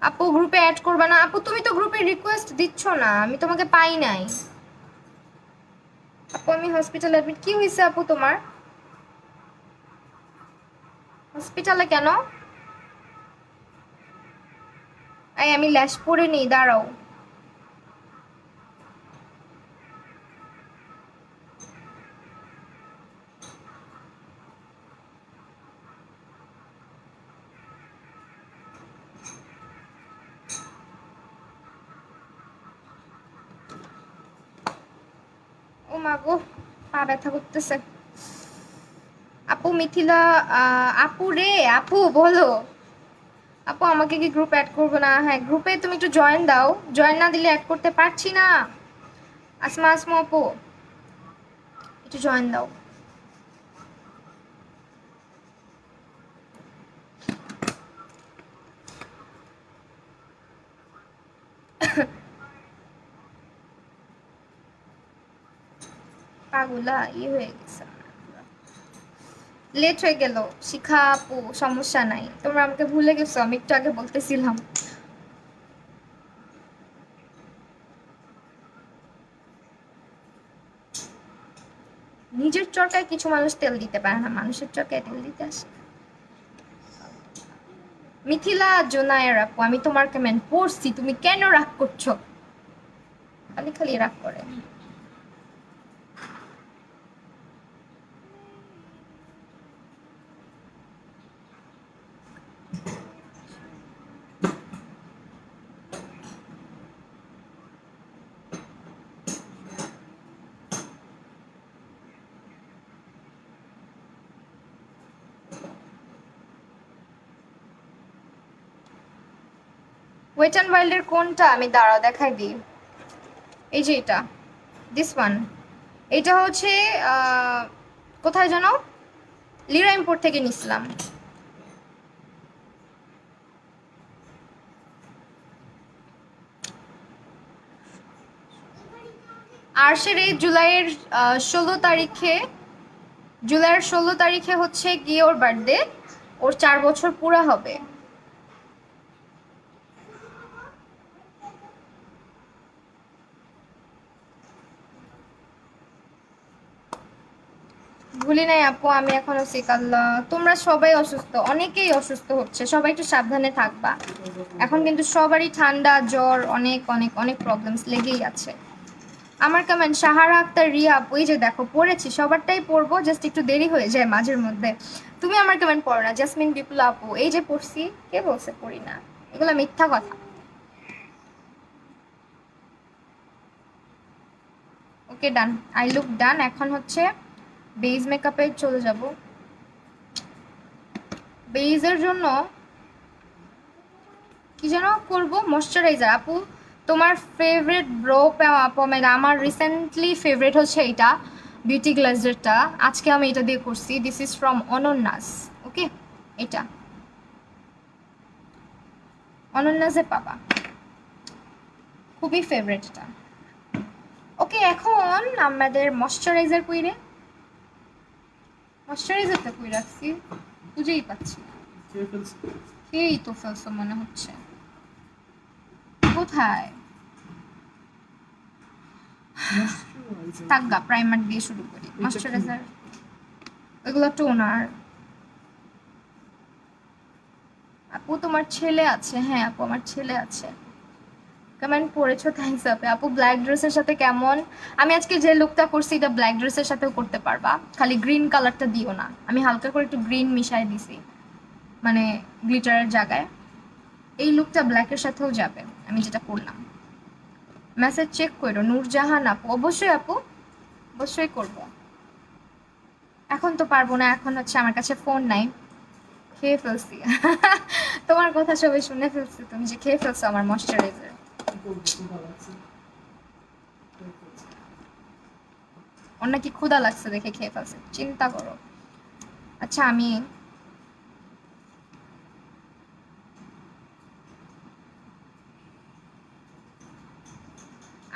আপু গ্রুপে অ্যাড করবা না? আপু তুমি তো গ্রুপে রিকোয়েস্ট দিচ্ছ না, আমি তোমাকে পাই নাই। আপু আমি হসপিটালে অ্যাডমিট। কি হয়েছে আপু তোমার? হসপিটালে কেন? এই আমি ল্যাশ পরে নেই, দাঁড়াও। ও মা গো, পা ব্যথা করতেছে। আপু মিথিলা, আপু রে, আপু বলো। আপু আমাকে কি গ্রুপ অ্যাড করবো না? হ্যাঁ গ্রুপে তুমি একটু জয়েন দাও, জয়েন না দিলে অ্যাড করতে পারছি না। আসমা আসমা আপু একটু জয়েন দাও। পাগুলা হয়ে গেছে, লেট হয়ে গেল। শিখা আপু সমস্যা নাই, তোমরা আমাকে ভুলে গেছো, আমি একটু আগে বলতেছিলাম। নিজের চরকায় কিছু মানুষ তেল দিতে পারে না, মানুষের চরকায় তেল দিতে আসে। মিথিলা জোনায়ের আপু আমি তোমার কমেন্ট পড়ছি, তুমি কেন রাগ করছো? খালি খালি রাগ করে। ওয়েট অ্যান্ড ওয়াইল্ডের কোনটা? আমি দাঁড়াও দেখাই দিই। এই যে এটা, দিস ওয়ান। এটা হচ্ছে কোথায় জানো, লিরাইমপুর থেকে নিছিলাম। আর্শের এই জুলাইয়ের 16 তারিখে, জুলাইয়ের 16 তারিখে হচ্ছে গিয়ে ওর বার্থডে, ওর 4 বছর পুরা হবে। ভুলি নাই আপু, আমি এখনো সিক। আল্লাহ, তোমরা সবাই অসুস্থ, অনেকেই অসুস্থ হচ্ছে, সবাই একটু সাবধানে থাকবা। এখন কিন্তু সবারই ঠান্ডা জ্বর, অনেক অনেক অনেক প্রবলেমস লেগেই আছে। আমার কমেন্ট সাহারা আক্তার রিয়া আপু, এই যে দেখো পড়েছি, সবারটাই পড়বো, জাস্ট একটু দেরি হয়ে যায় মাঝের মধ্যে। তুমি আমার কমেন্ট পড়ো না। জাসমিন বিপুলা আপু, এই যে পড়ছি, কে বলছে পড়ি না? এগুলো মিথ্যা কথা। ওকে ডান, আই লুক ডান। এখন হচ্ছে বেজ মেকআপে চলে যাব। বেজের জন্য কি যেন করবো, ময়শ্চারাইজার। আপু তোমার ফেভারিট ব্রো পমেড? আমার রিসেন্টলি ফেভারিট হচ্ছে এইটা, বিউটি গ্লেজারটা। আজকে আমি এটা দিয়ে করছি, দিস ইজ ফ্রম অনন্যাস। ওকে, এটা অনন্যাসে পাবা, খুবই ফেভারিট এটা। ওকে, এখন আমাদের ময়শ্চারাইজার কইরে, ময়শ্চারাইজারটা কই রাখছি খুঁজেই পাচ্ছি না। খেয়েই তো ফেলছো মনে হচ্ছে, কোথায়? থাকগা, প্রাইমার দিয়ে শুরু করি। ময়শ্চারাইজার, এগুলো টোনার। আপু তোমার ছেলে আছে? হ্যাঁ আপু আমার ছেলে আছে। কমেন্ট পড়েছো, থ্যাংকস আপু। আপু ব্ল্যাক ড্রেসের সাথে কেমন? আমি আজকে যে লুকটা করছি এটা ব্ল্যাক ড্রেসের সাথেও করতে পারবা, খালি গ্রিন কালারটা দিও না। আমি হালকা করে একটু গ্রিন মিশাই দিছি, মানে গ্লিটারের জায়গায়। এই লুকটা ব্ল্যাকের সাথেও যাবে, আমি যেটা করলাম। মেসেজ চেক করো। নূরজাহান আপু, অবশ্যই আপু, অবশ্যই করব। এখন তো পারবো না, এখন হচ্ছে আমার কাছে ফোন নাই। খেয়ে ফেলছি। তোমার কথা সবাই শুনে ফেলছি, তুমি যে খেয়ে ফেলছো আমার ময়শ্চারাইজার। ওর নাকি ক্ষুধা লাগছে দেখে খেয়ে ফেলছে, চিন্তা করো। আচ্ছা আমি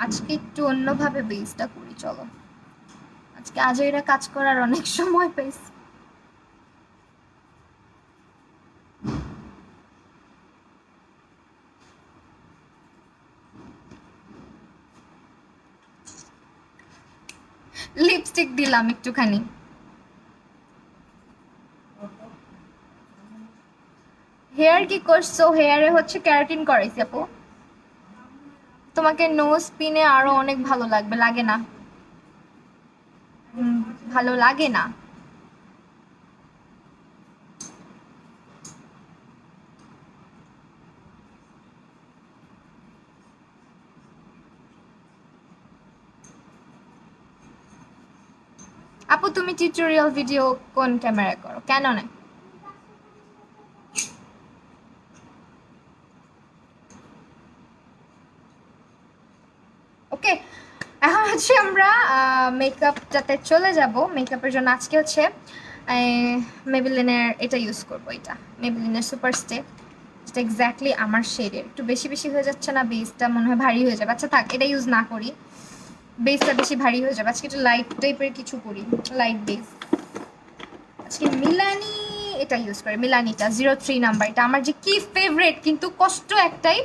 আজকে একটু অন্যভাবে বেসটা করি, চলো। আজকে আজইরা কাজ করার অনেক সময় পেয়েছি। লিপস্টিক দিলাম একটুখানি। হেয়ার কি করছো? হেয়ারে হচ্ছে ক্যারাটিন করাইছি আপু। তোমাকে নোজ পিনে আরো অনেক ভালো লাগবে, লাগে না? ভালো লাগে না? আপু তুমি টিউটোরিয়াল ভিডিও কোন ক্যামেরায় করো? কেন না? ওকে, এখন হচ্ছে আমরা মেকআপটাতে চলে যাব। মেকআপের জন্য আজকে হচ্ছে মেবিলিনের এটা ইউজ করবো, এটা মেবিলিনের সুপার স্টে। এটা এক্স্যাক্টলি আমার শেডের। একটু বেশি বেশি হয়ে যাচ্ছে না? বেসটা মনে হয় ভারী হয়ে যাবে। আচ্ছা থাক, এটা ইউজ না করি, বেসটা বেশি ভারী হয়ে যাবে। আজকে একটু লাইট টাইপের কিছু করি, লাইট বেস। আজকে মিলানি এটা ইউজ করে, মিলানিটা 03 নাম্বার। এটা আমার যে কি ফেভারিট, কিন্তু কষ্ট একটাই,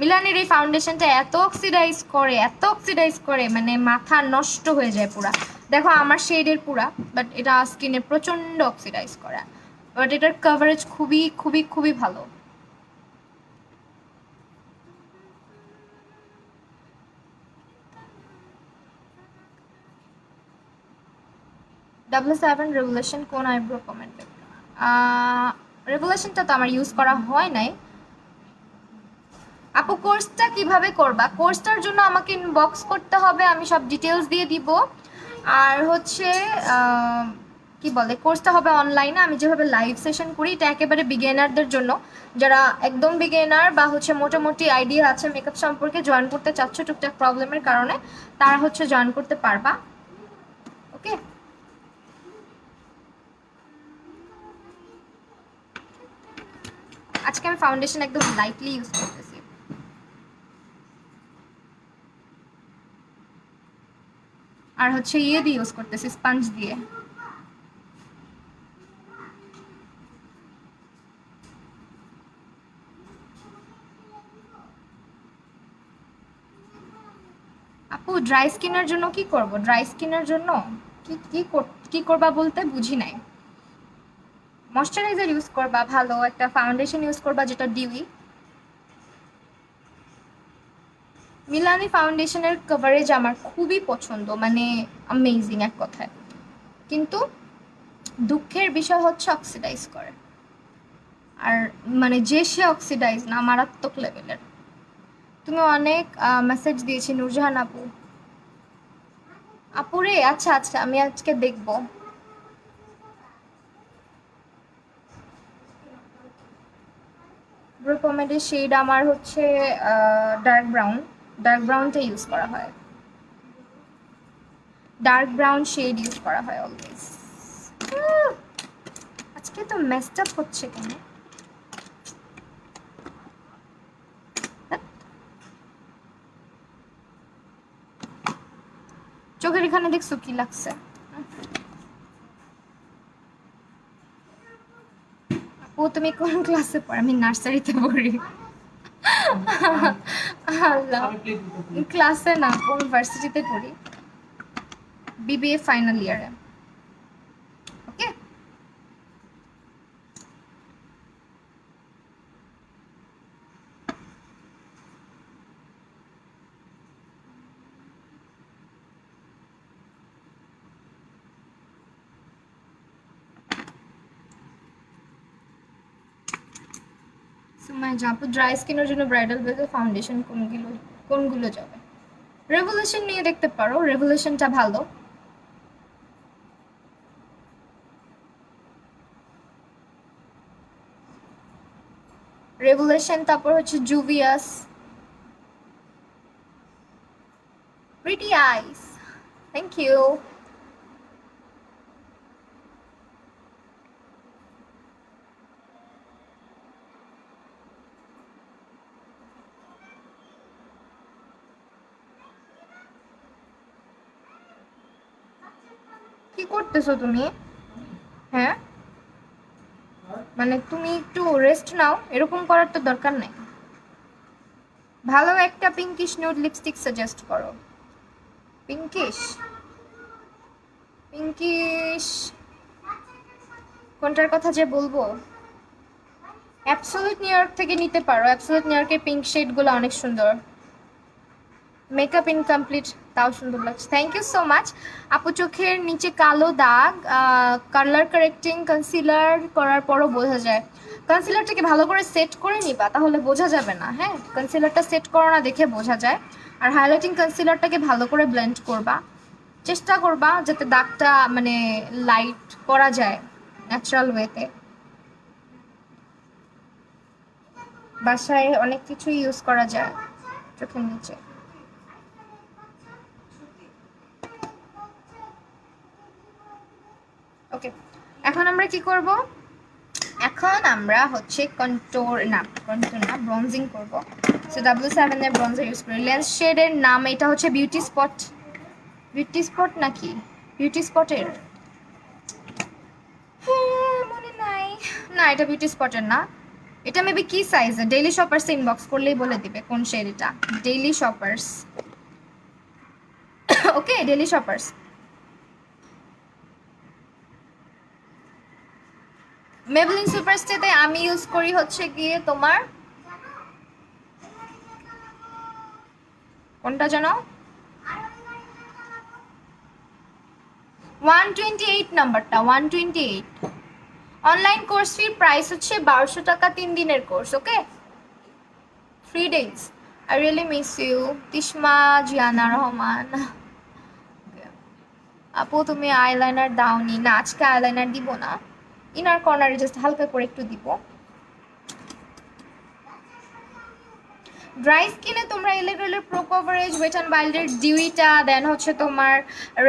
মিলানির এই ফাউন্ডেশনটা এত অক্সিডাইজ করে, এত অক্সিডাইজ করে, মানে মাথা নষ্ট হয়ে যায় পুরা। দেখো আমার শেডের পুরা, বাট এটা স্কিনে প্রচণ্ড অক্সিডাইজ করে। বাট এটার কভারেজ খুবই খুবই খুবই ভালো। 7 রেভুলেশন কোন আইব্রো কমেন্টে? রেভুলেশনটা তো আমার ইউজ করা হয় নাই। আপু কোর্সটা কিভাবে করবা? কোর্সটার জন্য আমাকে ইনবক্স করতে হবে, আমি সব ডিটেলস দিয়ে দিব। আর হচ্ছে কি বলে, কোর্সটা হবে অনলাইনে। আমি যেভাবে লাইভ সেশন করি এটা একেবারে বিগিনারদের জন্য, যারা একদম বিগিনার বা হচ্ছে মোটামুটি আইডিয়া আছে মেকআপ সম্পর্কে, জয়েন করতে চাচ্ছ টুকটাক প্রবলেমের কারণে, তারা হচ্ছে জয়েন করতে পারবা। ওকে, আজকে আমি ফাউন্ডেশন একদম লাইটলি ইউজ করতেছি। আর হচ্ছে ইয়ে দিয়ে ইউজ করতেছি, স্পঞ্জ দিয়ে। আপু ড্রাই স্কিনের জন্য কি করব? ড্রাই স্কিনের জন্য কি কি কি করবা বলতে বুঝি নাই। ময়শ্চারাইজার ইউজ করবা, ভালো একটা ফাউন্ডেশন ইউজ করবা যেটা ডিউই। মিলানি ফাউন্ডেশনের কভারেজ আমার খুবই পছন্দ, মানে অ্যামেজিং এক কথায়। কিন্তু দুঃখের বিষয় হচ্ছে অক্সিডাইজ করে। আর মানে যে সে অক্সিডাইজ না, মারাত্মক লেভেলের। তুমি অনেক মেসেজ দিয়েছি নূরজাহান আপু। আপুরে আচ্ছা আচ্ছা, আমি আজকে দেখবো। ব্রু পমেডের শেড আমার হচ্ছে ডার্ক ব্রাউন। ডার্ক ব্রাউনটা ইউজ করা হয়, ডার্ক ব্রাউন শেড ইউজ করা হয় অলওয়েজ। আজকে তো মেসড আপ হচ্ছে কেন? চোখের এখানে দেখছো কি লাগছে? ও তুমি কোন ক্লাসে পড়ো? আমি নার্সারিতে পড়ি। আল্লাহ, ক্লাসে না, ইউনিভার্সিটিতে পড়ি, বিবিএ ফাইনাল ইয়ারে। ওকে, সুমাই জাপু ড্রাই স্কিনের জন্য ব্রাইডাল বেজে ফাউন্ডেশন কোনগুলো কোনগুলো যাবে? রেভলিউশন নিয়ে দেখতে পারো, রেভলিউশনটা ভালো। রেভুলেশন, তারপর হচ্ছে জুভিয়াস, প্রিটি আইস, থ্যাংক ইউ। কি করতেছো তুমি? হ্যাঁ, মানে তুমি একটু রেস্ট নাও, এরকম করার তো দরকার নেই। ভালো একটা পিঙ্কিশ নিউড লিপস্টিক সাজেস্ট করো। পিঙ্কিশ, পিঙ্কিশ কোনটার কথা যে বলবো? অ্যাবসলিউট নিউ ইয়র্ক থেকে নিতে পারো, অ্যাবসলিউট নিউ ইয়র্কের পিঙ্ক শেডগুলো অনেক সুন্দর। মেকআপ ইনকমপ্লিট, তাও সুন্দর লাগছে, থ্যাংক ইউ সো মাচ। আপু চোখের নিচে কালো দাগ, কালার কারেক্টিং কনসিলার করার পরও বোঝা যায়। কনসিলারটাকে ভালো করে সেট করে নিবা, তাহলে বোঝা যাবে না। হ্যাঁ, কনসিলারটা সেট করো না, দেখে বোঝা যায়। আর হাইলাইটিং কনসিলারটাকে ভালো করে ব্লেন্ড করবা, চেষ্টা করবা যাতে দাগটা মানে লাইট করা যায় ন্যাচারাল ওয়েতে। বাসায় অনেক কিছুই ইউজ করা যায় চোখের নিচে। ওকে, এখন আমরা কি করব? এখন আমরা হচ্ছে কন্ট্যুর না ব্রনজিং করব। সো W7 এর ব্রনজার ইউজ করি। লেন্স শেডের নাম এটা হচ্ছে বিউটি স্পট। বিউটি স্পট নাকি বিউটি স্পটের? মনে নাই। না, এটা বিউটি স্পটের না। এটা মেবি কি সাইজে? ডেইলি শপার্স ইনবক্স করলেই বলে দিবে কোন শেড এটা। ডেইলি শপার্স, ওকে, ডেইলি শপার্স। মেবলিন সুপারস্টেতে আমি ইউজ করি হচ্ছে গিয়ে তোমার কোনটা জানো? 128 নাম্বারটা, 128। অনলাইন কোর্স ফির প্রাইস হচ্ছে 1200 টাকা, 3 দিনের course. Okay, 3 days. I really miss you. Tishma Ziana Rahman. আপু তুমি আইলাইনার দাওনি? না, আজকে আইলাইনার দিব না, ইনার কর্নারে জাস্ট হালকা করে একটু দিব। ড্রাই স্কিনে তোমরা এলেগ্রেলের প্রো কভারেজ, ওয়েট অ্যান্ড ওয়াইল্ডের ডিউইটা, দেন হচ্ছে তোমার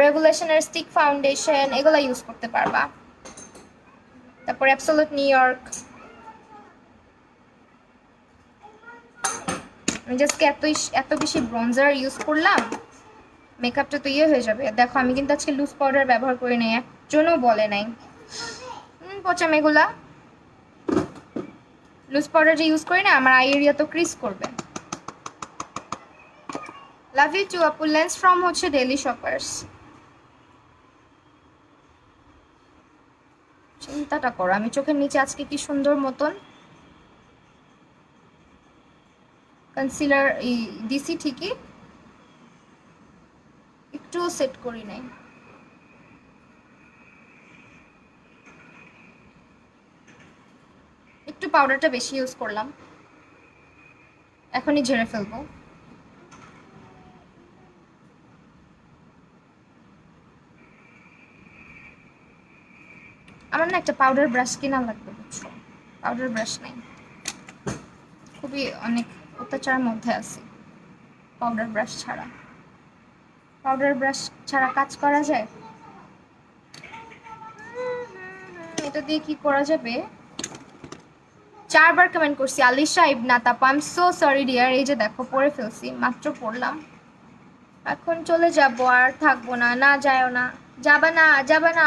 রেগুলেশনের স্টিক ফাউন্ডেশন, এগুলো ইউজ করতে পারবা। তারপর অ্যাবসলিউট নিউ ইয়র্ক। আমি জাস্ট এত বেশি ব্রনজার ইউজ করলাম, মেকআপটা তো ইয়ে হয়ে যাবে। দেখো আমি কিন্তু আজকে লুজ পাউডার ব্যবহার করি নাই, একজনও বলে নাই। পচা মেগুলা লুজ পাউডার যে ইউজ করি না, আমার আই এরিয়া তো ক্রিজ করবে। লাভ ইউ টু আপু। লেন্স ফ্রম হচ্ছে ডেইলি শপার্স। চিন্তাটা করো, আমি চোখের নিচে আজকে কি সুন্দর মতন কনসিলার দিছি, ঠিকই একটু সেট করি নাই। একটু পাউডারটা বেশি ইউজ করলাম, এখনই ঝেড়ে ফেলবো। আমার না একটা পাউডার ব্রাশ কেনা লাগবে, বুঝছো? পাউডার ব্রাশ নাই, খুবই অনেক অত্যাচারের মধ্যে আছি। পাউডার ব্রাশ ছাড়া, পাউডার ব্রাশ ছাড়া কাজ করা যায়? এটা দিয়ে কি করা যাবে? 4বার কমেন্ট করছি। আলিশা ইবনা তাপা, I am so sorry dear. এই যে দেখো পড়ে ফেলছি, মাত্র পড়লাম। এখন চলে যাব, আর থাকবো না। না যায়ও না, যাবা না, যাবা না,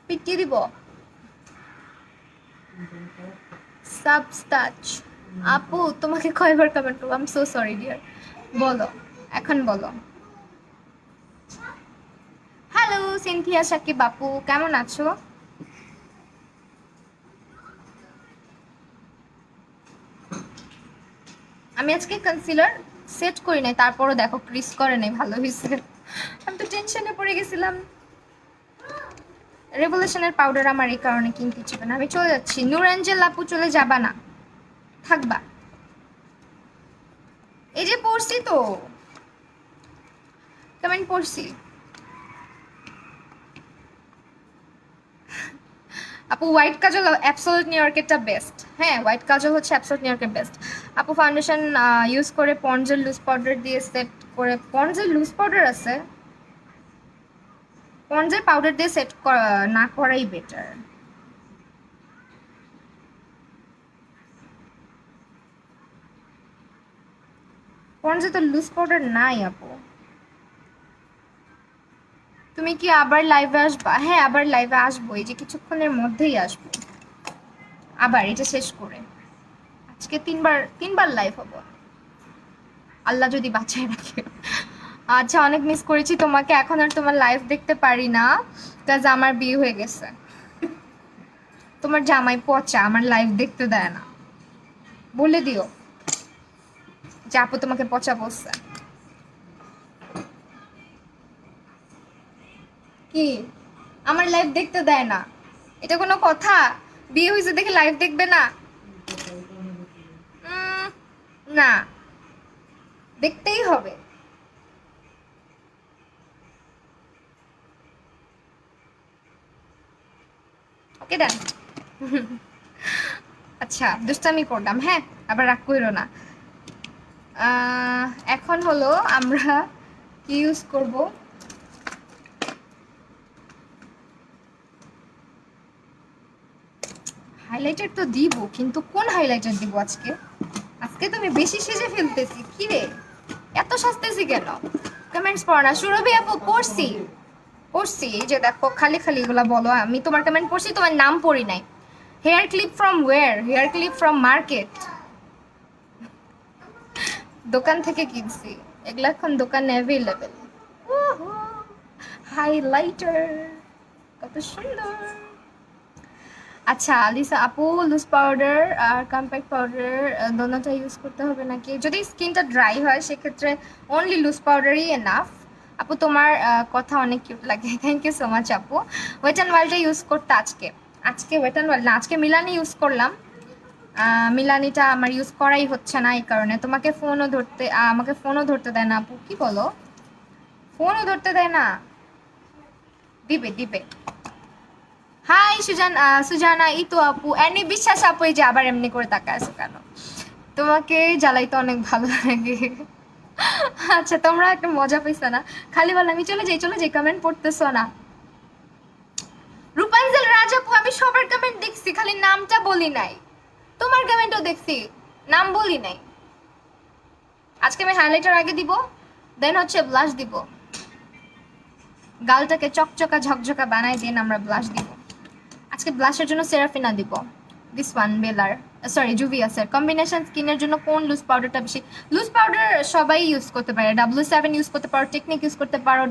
পিটিয়ে দিব। সাবস্টাচ আপু তোমাকে কয়বার কমেন্ট করবো? I am so sorry dear. বলো, এখন বলো। হ্যালো সিনথিয়া সাকিব আপু, কেমন আছো? আমি আজকে কনসিলার সেট করি নাই, তারপরও দেখো ক্রিস করে নাই, ভালো হয়েছে। আমি তো টেনশনে পড়ে গেছিলাম। রেভলিউশনের পাউডার আমার এই কারণে কিনতে ইচ্ছে না। আমি চলে যাচ্ছি। নূর অ্যাঞ্জেল আপু চলে যাবা না, থাকবা? এই যে পড়ছি তো, কমেন্ট পড়ছি। আপু হোয়াইট কাজল অ্যাবসোলিউট নিউ ইয়র্কেরটা বেস্ট। হ্যাঁ, হোয়াইট কাজল হচ্ছে অ্যাবসোলিউট নিউ ইয়র্কের বেস্ট। আপু ফাউন্ডেশন ইউজ করে পন্ডসের লুজ পাউডার দিয়ে সেট করে, পন্ডসের লুজ পাউডার আছে, পন্ডসের পাউডার দিয়ে সেট না করাই বেটার। পন্ডসে তো লুজ পাউডার নাই আপু। তুমি কি আবার লাইভে আসবা? হ্যাঁ, আবার লাইভে আসবো, এই যে কিছুক্ষণের মধ্যেই আসবো আবার, এটা শেষ করে। আজকে তিনবার তিনবার লাইভ হবো, আল্লাহ যদি বাঁচায় রাখে। আচ্ছা, অনেক মিস করেছি তোমাকে, এখন আর তোমার লাইভ দেখতে পারি না, কাজ আমার বিয়ে হয়ে গেছে। তোমার জামাই পচা, আমার লাইভ দেখতে দেয় না, বলে দিও যে আপু তোমাকে পচা বলছে। কি, আমার লাইভ দেখতে দেয় না, এটা কোনো কথা? বিয়ে হয়েছে দেখে লাইভ দেখবে না? না, দেখতেই হবে। ওকে ডান। আচ্ছা, দুষ্টামি করলাম, হ্যাঁ, আবার রাগ করো না। এখন হলো আমরা কি ইউজ করব? হাইলাইটার তো দিব, কিন্তু কোন হাইলাইটার দিব আজকে? আজকে তো আমি বেশি সেজে ফেলতেছি, কি রে এত সাজতেছি কেন? কমেন্টস পড়া না, সুরভি আপু পড়ছি পড়ছি, এই যে দেখো খালি খালি এগুলা বলো, আমি তোমার কমেন্ট পড়ছি, তোমার নাম পড়ি নাই। Hair clip from where? Hair clip from market, দোকান থেকে কিনছি, এগুলা এখন দোকানে অ্যাভেলেবেল। হাইলাইটার কত সুন্দর। আচ্ছা আলিসা আপু, লুজ পাউডার আর কম্প্যাক্ট পাউডার দোনোটা ইউজ করতে হবে নাকি? যদি স্কিনটা ড্রাই হয় সেক্ষেত্রে অনলি লুজ পাউডারই এনাফ। আপু তোমার কথা অনেক কিউট লাগে, থ্যাংক ইউ সো মাচ আপু। ওয়েট অ্যান্ড ওয়াইল্ডটা ইউজ করতে আজকে, আজকে ওয়েট অ্যান্ড ওয়াইল্ড না, আজকে মিলানি ইউজ করলাম। মিলানিটা আমার ইউজ করাই হচ্ছে না, এই কারণে তোমাকে ফোনও ধরতে, আমাকে ফোনও ধরতে দেয় না আপু। কি বলো, ফোনও ধরতে দেয় না? দিবে দিবে। হাই সুজান, সুজানা, এই তো আপু, এমনি বিশ্বাস আপু, এই যে আবার এমনি করে তাকায় আছো কেন? তোমাকে জ্বালাইতে অনেক ভালো লাগে। আচ্ছা, তোমরা একটা মজা পাইছো না? খালি বলে আমি চলে যাই চলে যাই, কমেন্ট পড়তেছো না। রূপাঞ্জল রাজ আপু, আমি সবার কমেন্ট দেখছি, খালি নামটা বলি নাই। তোমার কমেন্টও দেখছি, নাম বলি নাই। আজকে আমি হাইলাইটার আগে দিব, দেন হচ্ছে ব্লাশ দিব, গালটাকে চকচকা ঝকঝকা বানাই দেন আমরা ব্লাশ দিব। আজকে ব্লাশের জন্য সেরাফিনা দিব, দিস ওয়ান বেলার, সরি জুভিয়াসের। কম্বিনেশন স্কিনের জন্য কোন লুজ পাউডারটা বেশি? লুজ পাউডার সবাই ইউজ করতে পারে, W7 ইউজ করতে পারো, টেকনিক ইউজ করতে পারো,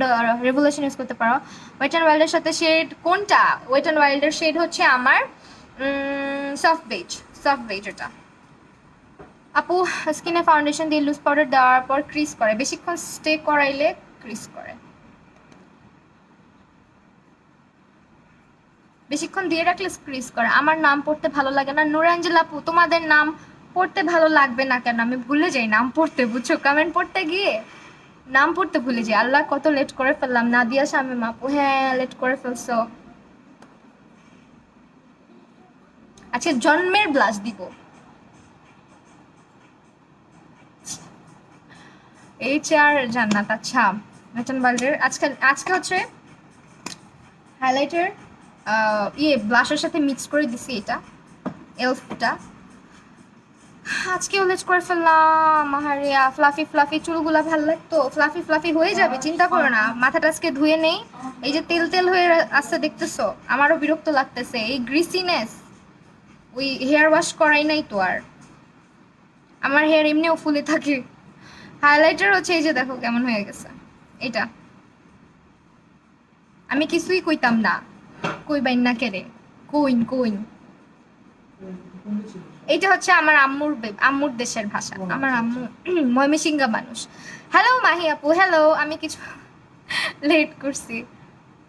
রেভলিউশন ইউজ করতে পারো। ওয়েট অ্যান্ড ওয়াইল্ডের সাথে শেড কোনটা? ওয়েট অ্যান্ড ওয়াইল্ডের শেড হচ্ছে আমার সফট বেজ, সফট বেজ এটা। আপু স্কিনে ফাউন্ডেশন দিয়ে লুজ পাউডার দেওয়ার পর ক্রিজ করে, বেশিক্ষণ স্টে করাইলে ক্রিজ করে। বেশিক্ষণ দিয়ে রাখলে ক্রিজ করে। আমার নাম পড়তে ভালো লাগে না। নুরাঞ্জল আপু, তোমাদের নাম পড়তে ভালো লাগবে না কেন? আমি ভুলে যাই নাম পড়তে, বুঝছো, কমেন্ট পড়তে গিয়ে নাম পড়তে ভুলে যাই। আল্লাহ, কত লেট করে ফেললাম। নাদিয়া শামীম আপু, হ্যাঁ লেট করে ফেলছো। আচ্ছা, জন্মের ব্লাশ দিব, HR জান্নাত। আচ্ছা, নতুন বার্ডের আজকে, আজকে হচ্ছে হাইলাইটার ব্লাশের সাথে মিক্স করে দিছি, এটা এলফটা। আজকেও লেট করে ফেললাম। মাহারিয়া, ফ্লাফি ফ্লাফি চুলগুলা ভাল লাগতো, ফ্লাফি ফ্লাফি হয়ে যাবে, চিন্তা করো না। মাথাটা আজকে ধুয়ে নেই, এই যে তেল তেল হয়ে আসছে দেখতেছো, আমারও বিরক্ত লাগতেছে এই গ্রিসিনেস। ওই হেয়ার ওয়াশ করাই নাই তো আর, আমার হেয়ার এমনিও ফুলে থাকে। হাইলাইটার হচ্ছে এই যে দেখো কেমন হয়ে গেছে এটা, আমি কিছুই কইতাম না, কই বাইন না কেড়ে, কইন কইন। এইটা হচ্ছে আমার আম্মুর আম্মুর দেশের ভাষা, আমার আম্মু ময়মনসিংহ মানুষ। হ্যালো মাহি আপু, হ্যালো। আমি কিছু লেট করছি,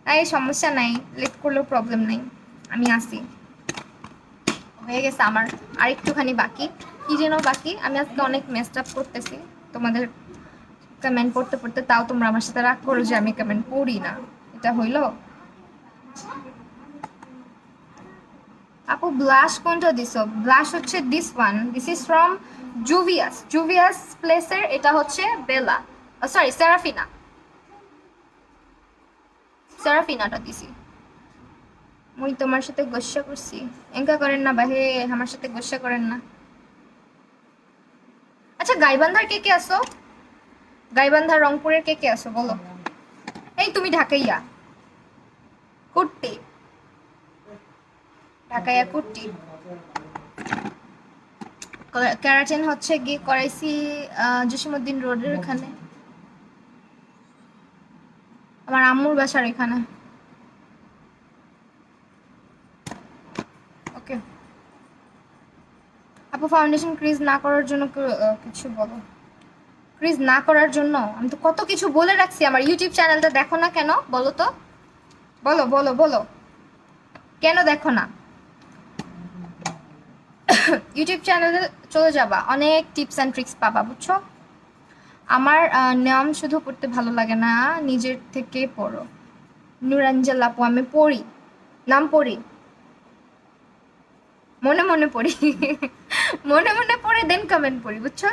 এই সমস্যা নাই, লেট করলেও প্রবলেম নেই, আমি আসি। হয়ে গেছে আমার, আর একটুখানি বাকি। কি যেন বাকি, আমি আজকে অনেক মেসড আপ করতেছি তোমাদের কমেন্ট পড়তে পড়তে, তাও তোমরা আমার সাথে রাগ করো যে আমি কমেন্ট পড়ি না, এটা হইলো? আপু ব্লাশ কোনটা দিছো? ব্লাশ হচ্ছে this one, this is from Juvia's, Juvia's প্লেসের, এটা হচ্ছে বেলা, সরি সেরাফিনা, সেরাফিনাটা দিছি। মুই তোমার সাথে গোসা করছি, এঙ্কা করেন না বাহে, আমার সাথে গোসা করেন না। আচ্ছা গাইবান্ধার কে কে আসো? গাইবান্ধা রংপুরের কে কে আসো বলো? এই তুমি ঢাকাইয়া কুর্তি, ঢাকাইয়া কুর্তি। ক্যারাটিন হচ্ছে গিয়ে করাইছি জসিমউদ্দিন রোডের এখানে, আমার আম্মুর বাসার এখানে। ওকে আপু, ফাউন্ডেশন ক্রিজ না করার জন্য কিছু বলো। ক্রিজ না করার জন্য আমি তো কত কিছু বলে রাখছি। আমার ইউটিউব চ্যানেলটা দেখো না কেন বলো তো? বলো বলো বলো, কেন দেখো না? ইউটিউব চ্যানেলে চলে যাবা, অনেক টিপস অ্যান্ড ট্রিক্স পাবা, বুঝছো? আমার নাম শুধু পড়তে ভালো লাগে না, নিজের থেকে পড়ো। নুরাঞ্জাল আপু, আমি পড়ি, নাম পড়ি, মনে মনে পড়ি। মনে মনে পড়ে দেন কমেন্ট পড়ি, বুঝছো?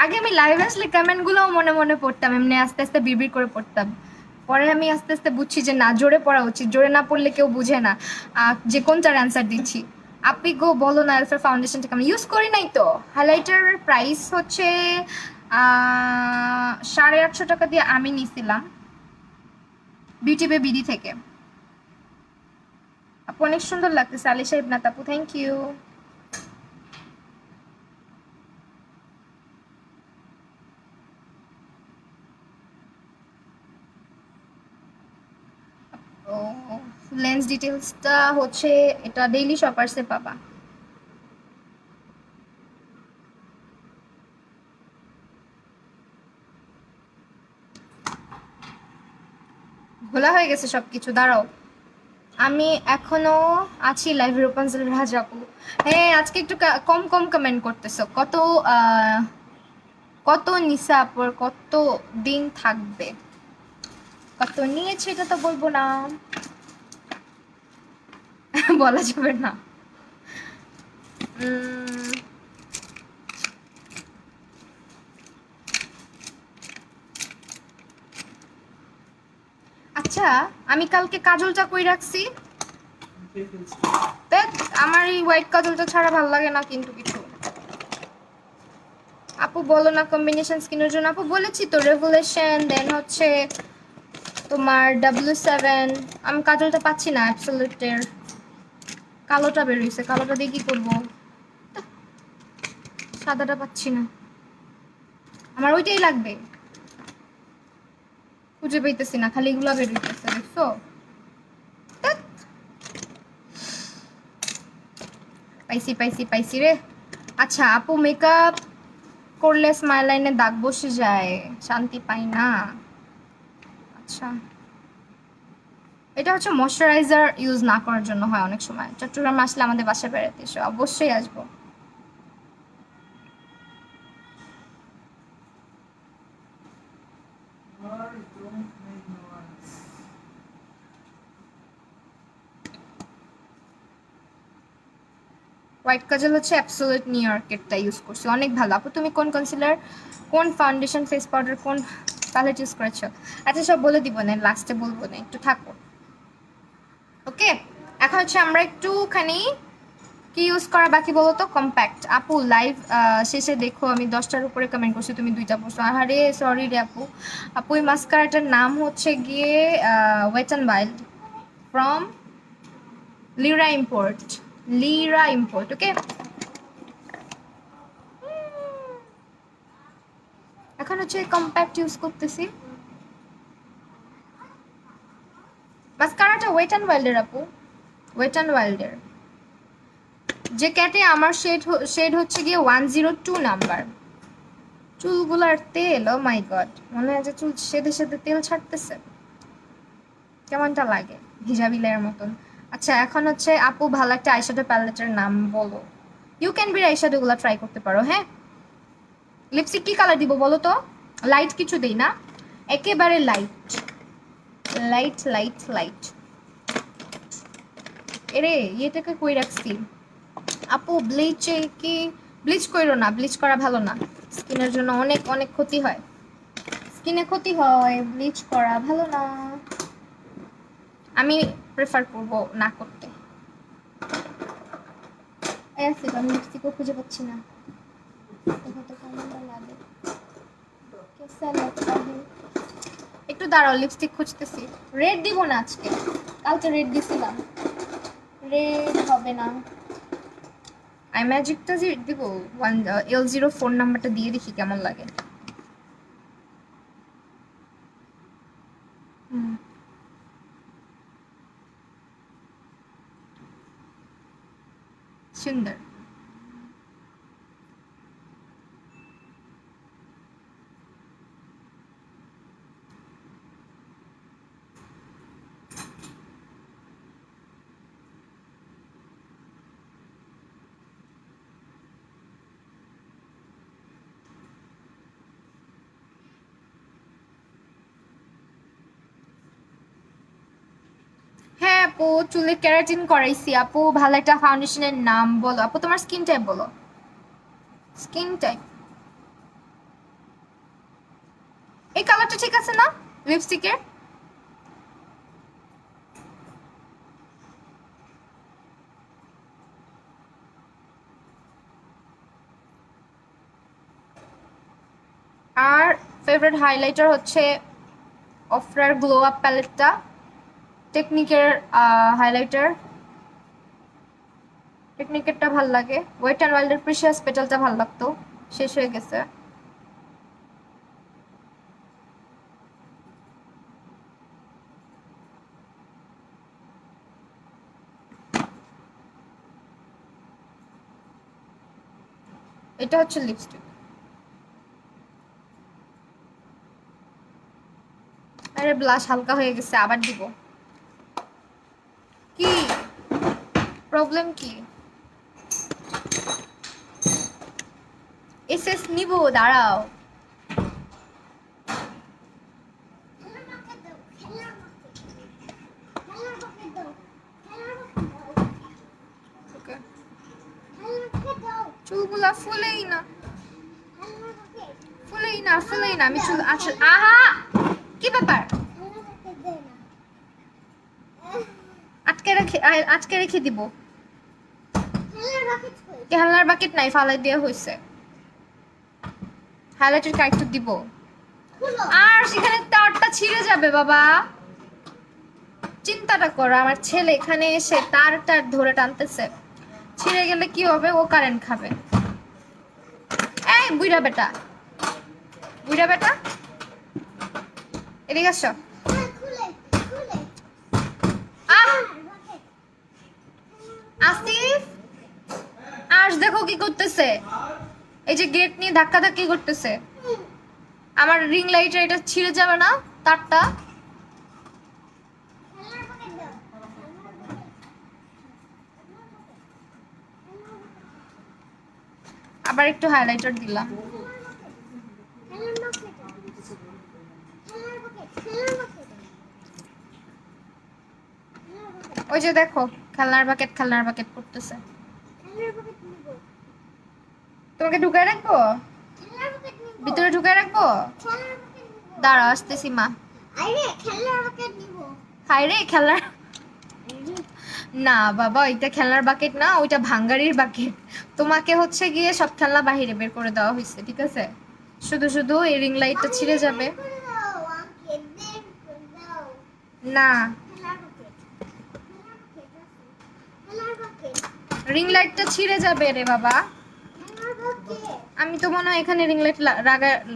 আগে আমি লাইভ আসলে কমেন্ট গুলো মনে মনে পড়তাম, এমনি আস্তে আস্তে বিড়বিড় করে পড়তাম। পরে আমি আস্তে আস্তে বুঝছি যে না, জোরে পড়া উচিত, জোরে না পড়লে কেউ বুঝে না যে কোনটার অ্যান্সার দিচ্ছি। আপনি গো বলো না, আলফার ফাউন্ডেশনটা আমি ইউজ করি নাই তো। হাইলাইটার প্রাইস হচ্ছে 850 টাকা দিয়ে আমি নিছিলাম বিউটি বে বিডি থেকে। আপু অনেক সুন্দর লাগতেছে, আলিশা ইবনাত আপু, থ্যাংক ইউ। ও, লেন্স ডিটেলসটা হচ্ছে এটা ডেইলি শপার্সে পাবা। ঘোলা হয়ে গেছে সবকিছু, দাঁড়াও। আমি এখনো আছি লাইভে, রূপাঞ্জলি রাজ আপু। হ্যাঁ আজকে একটু কম কম কমেন্ট করতেছো। কত নিসা আপুর কত দিন থাকবে? কত নিয়েছে এটা তো বলবো না। বলা যাবে না। আচ্ছা আমি কালকে কাজলটা কই রাখছি? আমার এই হোয়াইট কাজলটা ছাড়া ভালো লাগে না কিন্তু কিছু। আপু বলো না কম্বিনেশন স্কিনের জন্য। আপু বলেছি তো, রেভুলেশন, দেন হচ্ছে তোমার W7। আমি কাজলটা পাচ্ছি না, অ্যাবসোলিউটের কালোটা বেরিয়েছে, কালোটা দিয়ে কি করবো? সাদাটা পাচ্ছি না, আমার ওইটাই লাগবে, খুঁজে পাইতেছি না, খালি এগুলা বেরিয়েছে, দেখছো? পাইছি পাইছি পাইছি রে। আচ্ছা আপু, মেকআপ করলে স্মাইল লাইনে দাগ বসে যায়, শান্তি পাই না। আচ্ছা এটা হচ্ছে ময়শ্চারাইজার ইউজ না করার জন্য হয় অনেক সময়। চট্টগ্রাম আসলে আমাদের বাসায় বেড়াতে এসো, অবশ্যই আসবো। হোয়াইট কাজল হচ্ছে অ্যাবসোলিউট নিউ ইয়র্কেরটা ইউজ করছি, অনেক ভালো। আপু তুমি কোন কনসিলার, কোন ফাউন্ডেশন, ফেস পাউডার, কোন প্যালেট ইউজ করেছো? আচ্ছা সব বলে দিব না, লাস্টে বলবো না, একটু থাকো। ওকে এখন হচ্ছে আমরা একটুখানি কি ইউজ করা বাকি বলো তো? কম্প্যাক্ট। আপু লাইভ শেষে দেখো আমি 10টার উপরে কমেন্ট করছি, তুমি 2টা পড়ছো। আরে সরি রে আপু। আপু এই মাস্কারাটার নাম হচ্ছে গিয়ে wet and wild from Lira import, Lira import. Okay এখন হচ্ছে কম্প্যাক্ট ইউজ করতেছি। মাস্কারাটা ওয়েট অ্যান্ড ওয়াইল্ডের আপু, ওয়েট অ্যান্ড ওয়াইল্ডের। যে ক্যাটে আমার শেড হচ্ছে গিয়ে 102 নাম্বার। চুলগুলার তেল, ও মাই গড, মনে হয় যে চুল সেদে সেদে তেল ছাড়তেছে, কেমনটা লাগে, ভিজা বিলের মতন। আচ্ছা এখন হচ্ছে আপু ভালো একটা আইশ্যাডো প্যালেটের নাম বলো। ইউ ক্যান বি আইশ্যাডোগুলো ট্রাই করতে পারো। হ্যাঁ লিপস্টিক কি কালার দিব বলো তো? লাইট কিছু দেই না, একেবারে লাইট লাইট লাইট লাইট। এরে ইয়েটাকে কই রাখছি আপু? ব্লিচে কি? ব্লিচ কইরো না, ব্লিচ করা ভালো না, স্কিনের জন্য অনেক অনেক ক্ষতি হয়, স্কিনে ক্ষতি হয়, ব্লিচ করা ভালো না। আমি প্রেফার করব না করতে। আমি লিপস্টিকও খুঁজে পাচ্ছি না, দেখো তো কেমন লাগে। কেসা লাগতা হে। একটু দাঁড়াও, লিপস্টিক খুঁজতেছি। রেড দিব না আজকে, কালকে রেড দিছিলাম, রেড হবে না। আই ম্যাজিকটা যে দিব, L04 নাম্বারটা দিয়ে দেখি কেমন লাগে। সুন্দর। হ্যাঁ আপু, চুলে কেরাটিন করাইছি আপু। ভালো একটা ফাউন্ডেশনের নাম বলো আপু, তোমার স্কিন টাইপ বলো। স্কিন টাইপ এই কালারটা ঠিক আছে না লিপস্টিকের? আর ফেভারিট হাইলাইটার হচ্ছে অফরার গ্লো আপ প্যালেটটা, টেকনিকের হাইলাইটার। টেকনিকেরটা ভাল লাগে। ওয়েট অ্যান্ড ওয়াইল্ডের প্রিশিয়াস পেটালটা ভাল লাগতো, শেষ হয়ে গেছে। এটা হচ্ছে লিপস্টিক। আরে ব্লাশ হালকা হয়ে গেছে, আবার দিব। কি প্রবলেম? কি এসএস নিব, দাঁড়াও। চুলগুলা ফুলেই না, ফুলেই না, ফুলেই না। আমি চুল আচ্ছা, আহা কি ব্যাপার? আটকে রেখে, আজকে রেখে দিব। খেলনার বাকেট নাই, ফালাই দেওয়া হয়েছে। হাইলাইটার কারেক্টর দিব, আর সেখানে তারটা ছিঁড়ে যাবে বাবা। চিন্তাটা করো, আমার ছেলে এখানে এসে তারটা ধরে টানতেছে, ছিঁড়ে গেলে কি হবে? ও কারেন্ট খাবে। এই বুইড়া বেটা, বুইড়া বেটা, এদিকে আসো। আসিফ, আজ দেখো কি করতেছে, এই যে গেট নিয়ে ধাক্কা ধাক্কি করতেছে। আমার রিং লাইটার এটা ছিঁড়ে যাবে না তারটা? আবার একটু হাইলাইটার দিলাম। ওই যে দেখো, খেলনার বাকেট খেলনার বাকেট করতেছে। তোমাকে ঢুকায় রাখবো, ভিতরে ঢুকায় রাখবো? দাঁড়া আসতেছি মা। হাই রে খেলনার, না বাবা ওইটা খেলনার বাকেট না, ওইটা ভাঙ্গারির বাকেট। তোমাকে হচ্ছে গিয়ে সব খেলনা বাহিরে বের করে দেওয়া হয়েছে, ঠিক আছে? শুধু শুধু এই রিং লাইটটা ছিঁড়ে যাবে না। রিং লাইটটা ছিঁড়ে যাবে রে বাবা। আমি তো মনে হয় এখানে রিং লাইট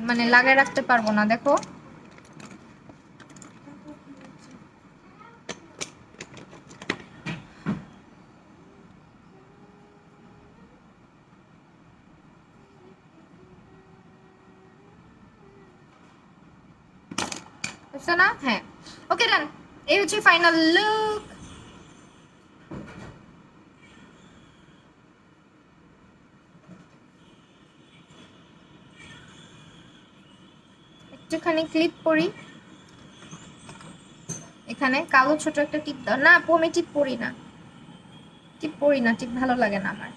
মানে লাগায় রাখতে পারবো না, দেখো। বুঝছো না? হ্যাঁ, ওকে ডান। এই হচ্ছে ফাইনাল লুক। একটুখানি ক্লিপ পরি, এখানে কালো ছোট একটা টিপ দাও না আপু, আমি টিপ পরি না, টিপ পরি না, টিপ ভালো লাগে না আমার।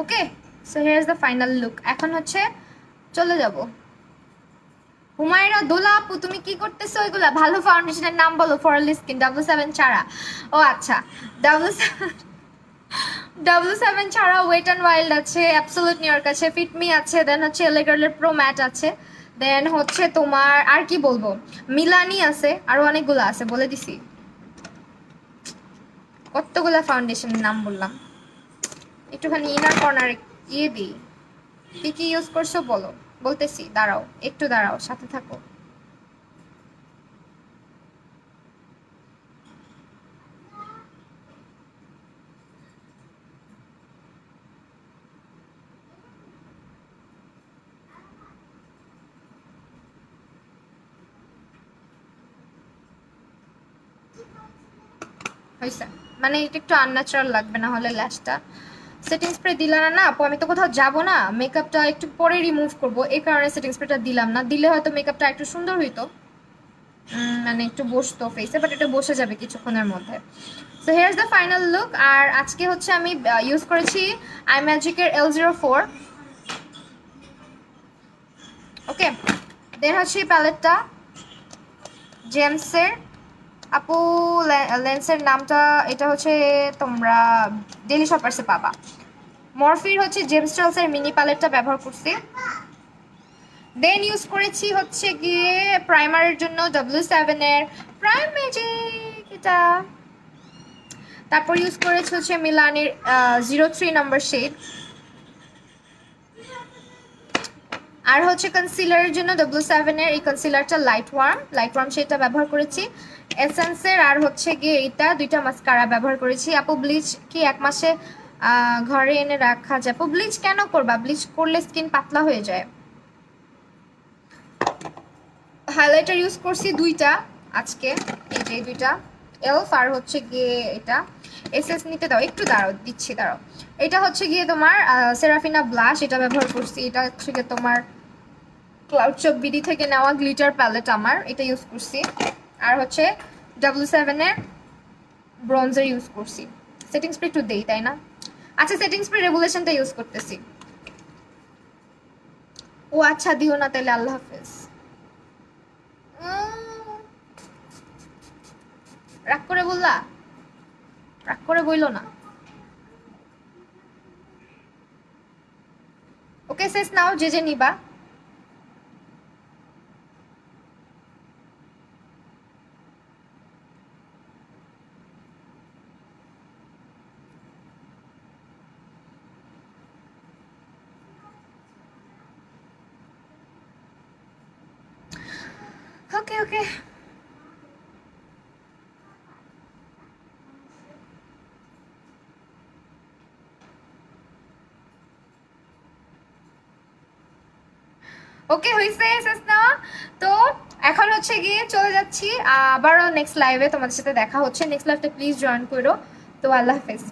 Okay, so here is the final look. এখন হচ্ছে চলে যাব। হুমায়রা দোলা আপু তুমি কি করতেছো? ওইগুলা ভালো ফাউন্ডেশনের নাম বলো। ফরলি স্কিন, W7 ছাড়া। ও আচ্ছা, W7 ছাড়া ওয়েট অ্যান্ড ওয়াইল্ড আছে, অ্যাবসোলিউট নিউইয়র্ক আছে, ফিটমি আছে, দেন হচ্ছে এলএ গার্লের প্রো ম্যাট আছে, দেন হচ্ছে তোমার আর কি বলবো, মিলানি আছে, আরো অনেকগুলো আছে, বলে দিছি। কতগুলা ফাউন্ডেশনের নাম বললাম। একটুখানি ইনার কর্নার ইয়ে দিই, কি কি ইউজ করছো বলো, বলতেছি, দাঁড়াও একটু, দাঁড়াও সাথে থাকো। হয়েছে, মানে এটা একটু আনন্যাচারাল লাগবে, না হলে ল্যাশটা। সেটিং স্প্রে দিলা না না আপু, আমি তো কোথাও যাবো না, মেকআপটা একটু পরে রিমুভ করব, এই কারণে সেটিং স্প্রেটা দিলাম না, দিলে হয়তো মেকআপটা একটু সুন্দর হইতো, মানে একটু বসতো ফেসে, বাট এটা বসে যাবে কিছুক্ষণের মধ্যে। So here is the final look. আর আজকে হচ্ছে আমি ইউজ করেছি আই ম্যাজিকের L04। ওকে, দেন হচ্ছে এই প্যালেটটা জেমসের, আপু লেন্সের নামটা এটা হচ্ছে তোমরা ডেলি শপার্সে পাবা। মরফির হচ্ছে জেমস চার্লসের মিনি প্যালেটটা ব্যবহার করছি। দেন ইউজ করেছি হচ্ছে গিয়ে প্রাইমারের জন্য W7 এর প্রাইম ম্যাজিক এটা। তারপর ইউজ করেছি হচ্ছে মিলানের 03 নাম্বার শেড। আর হচ্ছে কনসিলারের জন্য W7 এর এই কনসিলারটা লাইট ওয়ার্ম শেডটা ব্যবহার করেছি। এসেন্সের আর হচ্ছে গিয়ে এইটা দুইটা মাস্কারা ব্যবহার করেছি। আপু ব্লিচ কি এক মাসে ঘরে এনে রাখা যায়? আপু ব্লিচ কেন করবা? ব্লিচ করলে স্কিন পাতলা হয়ে যায়। হাইলাইটার ইউজ করছি দুইটা আজকে, এই যে দুইটা এলফ, আর হচ্ছে গিয়ে এটা এসএস নিতে দাও, একটু দাঁড়াও দিচ্ছি, দাঁড়াও। এটা হচ্ছে গিয়ে তোমার সেরাফিনা ব্লাশ, এটা ব্যবহার করছি। এটা হচ্ছে গিয়ে তোমার ক্লাউড চক বিডি থেকে নেওয়া গ্লিটার প্যালেট আমার, এটা ইউজ করছি। আর হচ্ছে W7 এর ব্রঞ্জার ইউজ করছি। সেটিং স্প্রে একটু দেই তাই না? আচ্ছা, সেটিং স্প্রে রেগুলেশনটা ইউজ করতেছি। ও আচ্ছা, দিও না তাহলে, আল্লাহ হাফেজ। রাগ করে বললা? রাগ করে বইলো না। ওকে শেষ নাও, যে যে নিবা। ওকে ওকে, ওকে হয়েছে শেষ নেওয়া। তো এখন হচ্ছে গিয়ে চলে যাচ্ছি, আবারও নেক্সট লাইভে তোমাদের সাথে দেখা হচ্ছে। নেক্সট লাইভটা প্লিজ জয়েন করো। তো আল্লাহ হাফেজ।